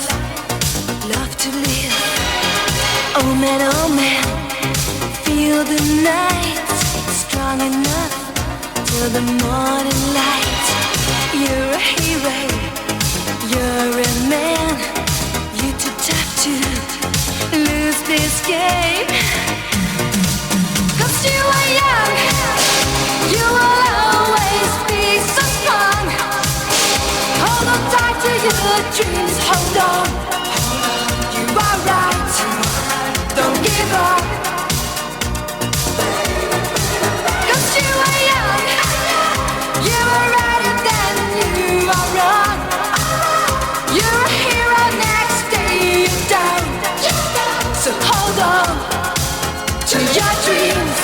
[SPEAKER 2] love to live. Oh man, feel the night strong enough till the morning light. You're a hero, you're a man. You too tough to lose this game. 'Cause you are young, you will always be so strong. Hold on tight to your dreams, hold on. You are right, don't give up. 'Cause you are young, you are right than you are wrong. You're a hero next day you're down. So hold on to your dreams.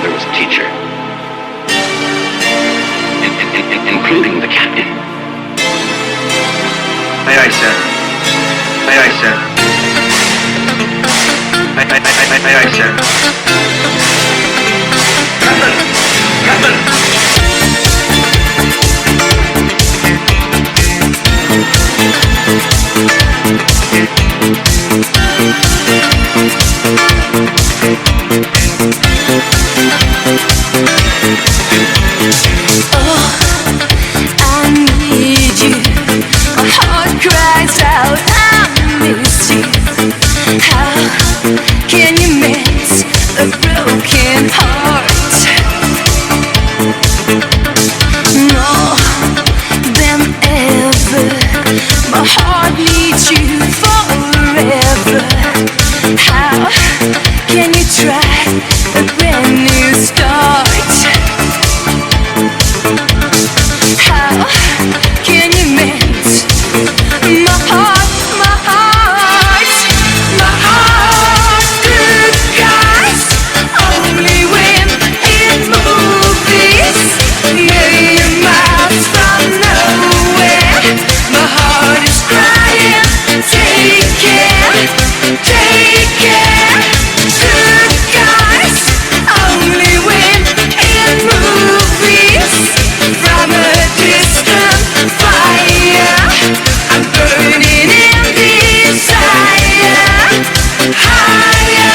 [SPEAKER 3] mother was a teacher, including the captain.
[SPEAKER 4] Aye, aye, sir. Aye, aye, sir. Aye, aye, aye, aye, aye, aye, sir. Captain! Captain!
[SPEAKER 2] Oh, I need you. My heart cries out, I miss you. How can you mend a broken heart? More than ever, my heart needs you forever. How can you try a brand new start? How can you mend my heart, my heart, my heart? Good guys, only when in movies, million miles from nowhere. My heart is crying, take care, take care. Good guys, only when in movies. From a distant fire, I'm burning in desire. Higher.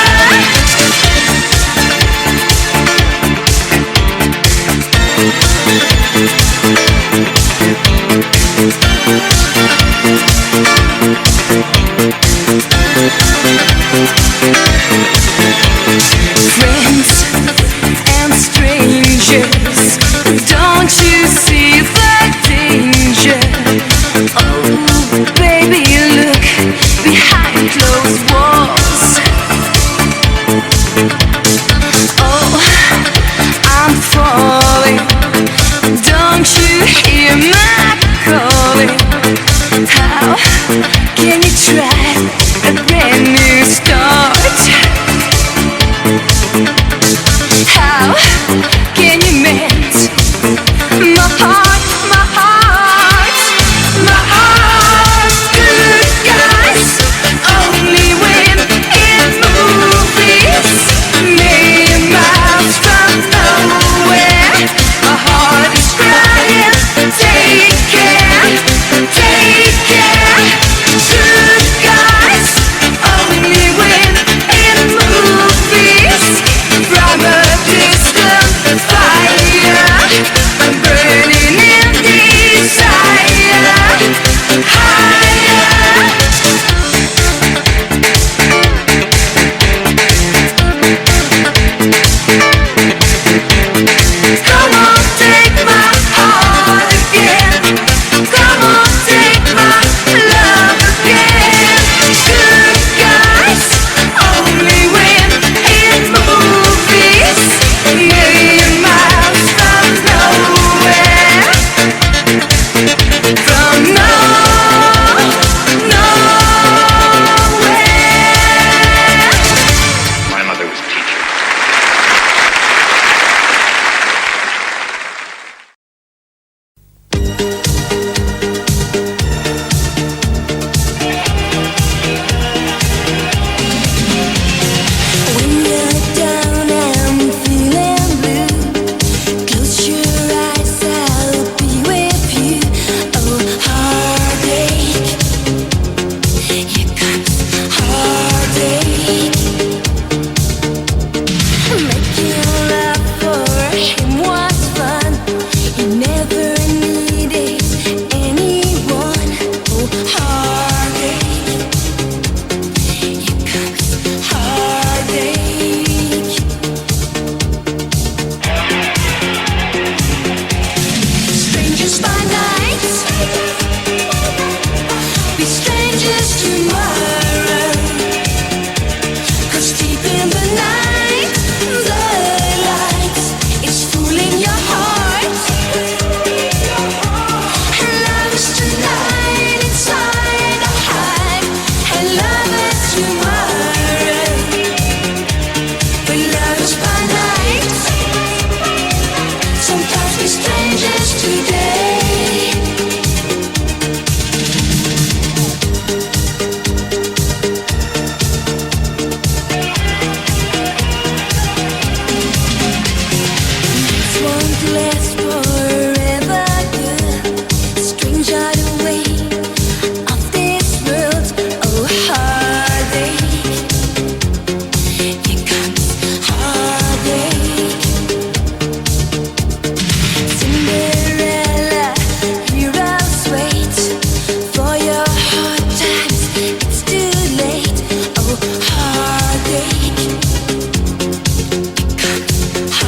[SPEAKER 2] Friends and strangers, don't you see the danger? Oh, baby, look behind closed walls. Oh, I'm falling. Don't you hear my calling? How can you try a brand new start? How can you mend my heart, my heart, my heart? Good guys, only when in movies, million miles from nowhere. My heart is crying, take care, take care. Good guys, only when in movies. From a distant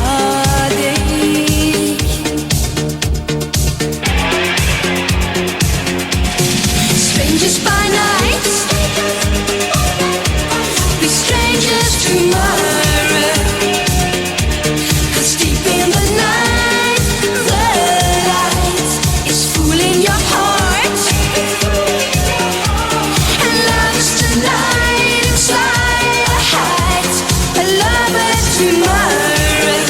[SPEAKER 2] heartache. Strangers by night, be strangers tomorrow. 'Cause deep in the night, the light is fooling your heart. And love is tonight inside your heart. A lover tomorrow,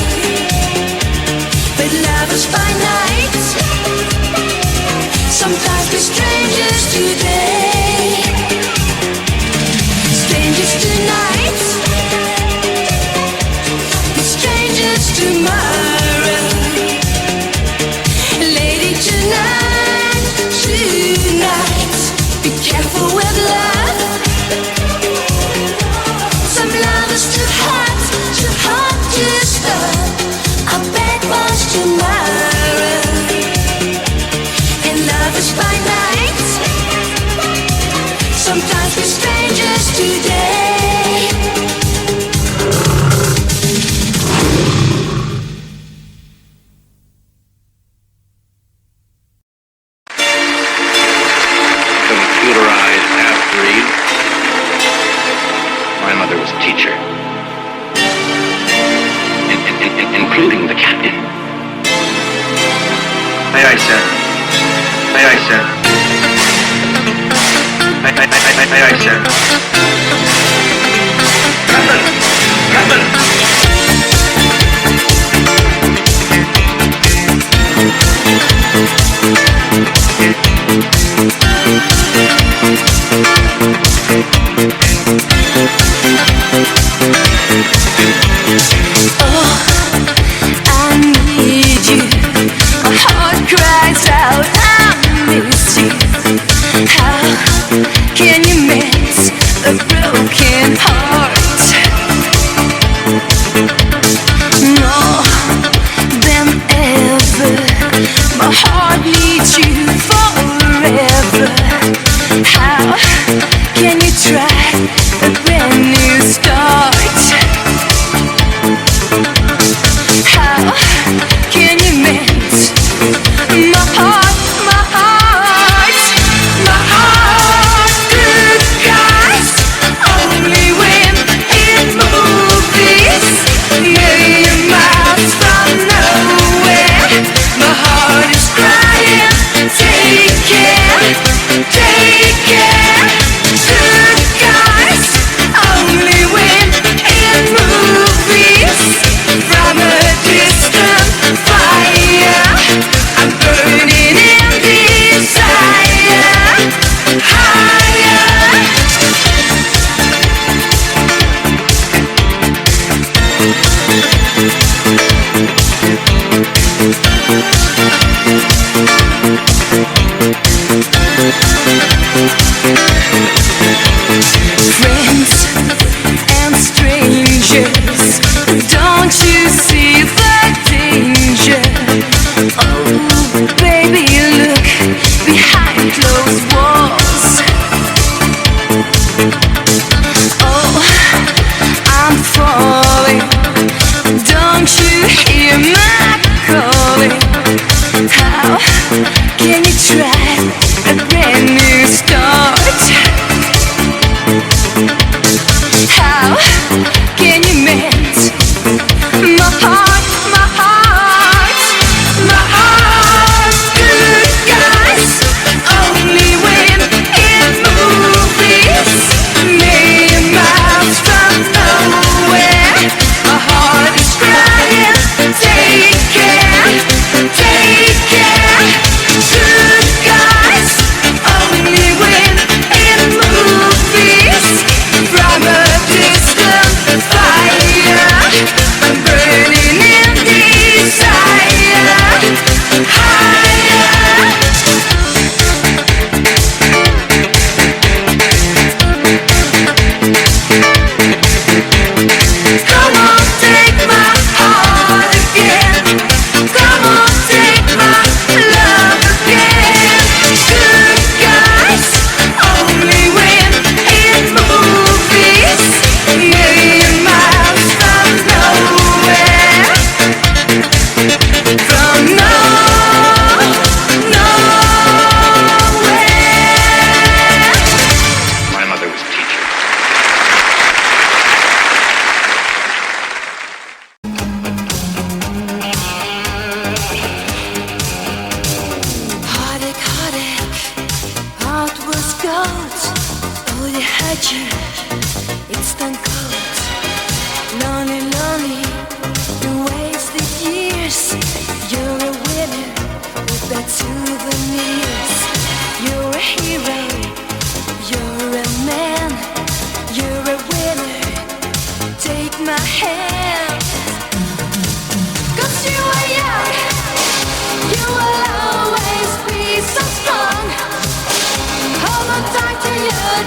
[SPEAKER 2] but lovers by night. Sometimes we're strangers today, strangers tonight, we're strangers tomorrow. Lady tonight, tonight, be careful with love. Some love is too hot to stop. I bet was tomorrow. And love is by night. Sometimes we're strangers today.
[SPEAKER 3] Computerized half-breed. My mother was a teacher. Including the captain.
[SPEAKER 4] Aye, aye, sir. Aye, aye, sir. Aye, aye, aye, aye, aye, aye, sir. Captain! Captain!
[SPEAKER 2] I need you. My heart cries out, I miss you. How can you mend a broken heart? More than ever, my heart needs you forever. How can you try a brand new start? How can you mend my heart, my heart, my heart? Good guys only win in movies. Million miles from nowhere, my heart is crying. Take care, take care. Good guys only win in movies. From a distant fire, I'm burning in desire. Higher. Friends and strangers, don't you see the danger? Oh, baby, look behind closed walls. Oh, I'm falling. Don't you hear my calling? How can you try a brand new start?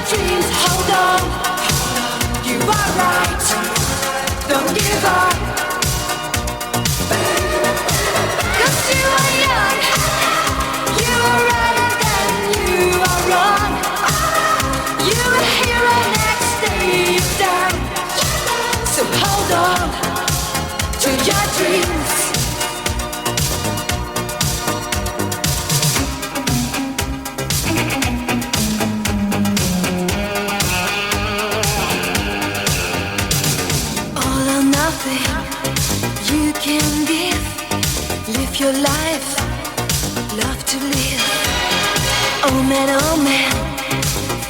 [SPEAKER 2] dreams. Hold on, you are right. Don't give up. 'Cause you are young, you are right and you are wrong. You are here next day you're down. So hold on to your dreams. All or nothing you can give. Live your life, love to live. Oh man,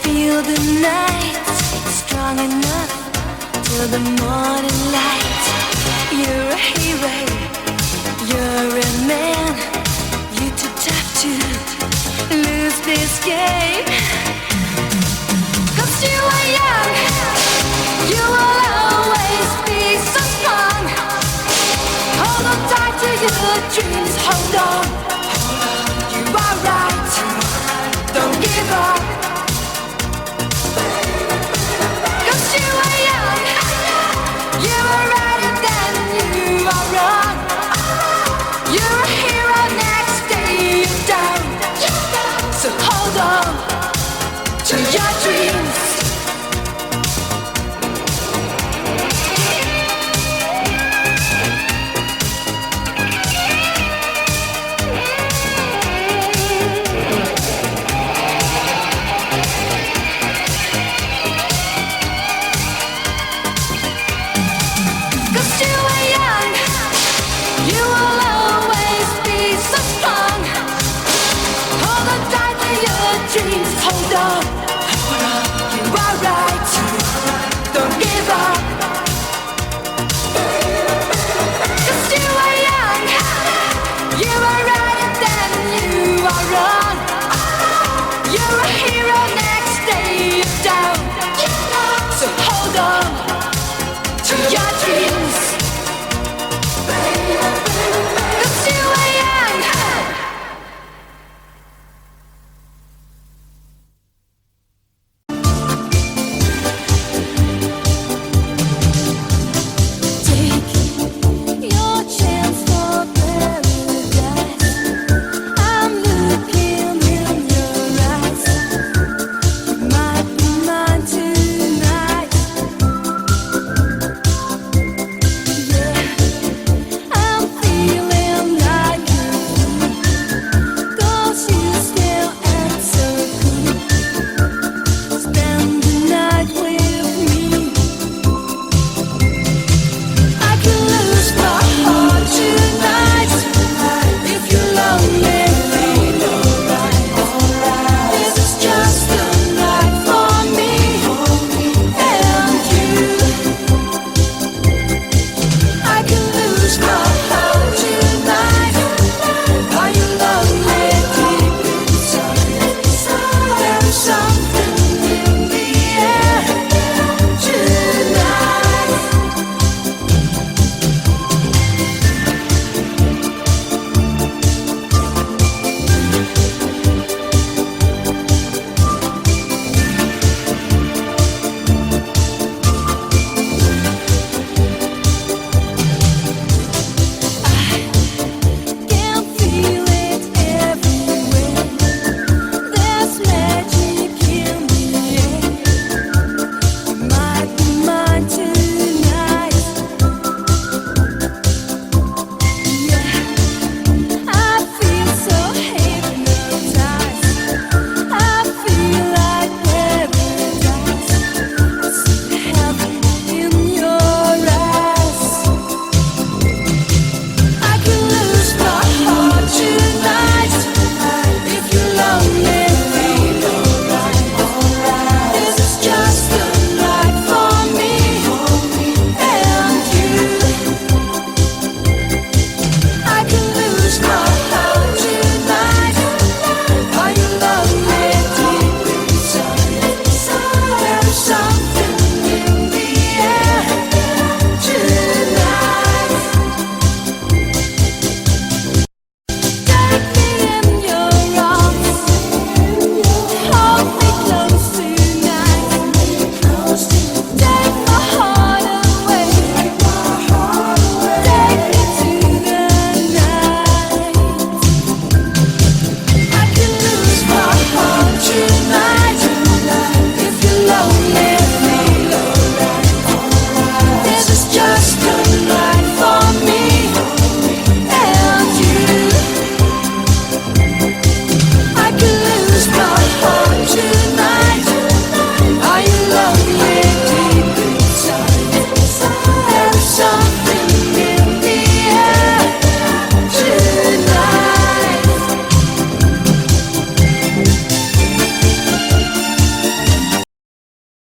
[SPEAKER 2] feel the night strong enough till the morning light. You're a hero, you're a man. You're too tough to lose this game. 'Cause you are young, you will always be so strong. Hold on tight to your dreams, hold on. You are right, don't give up.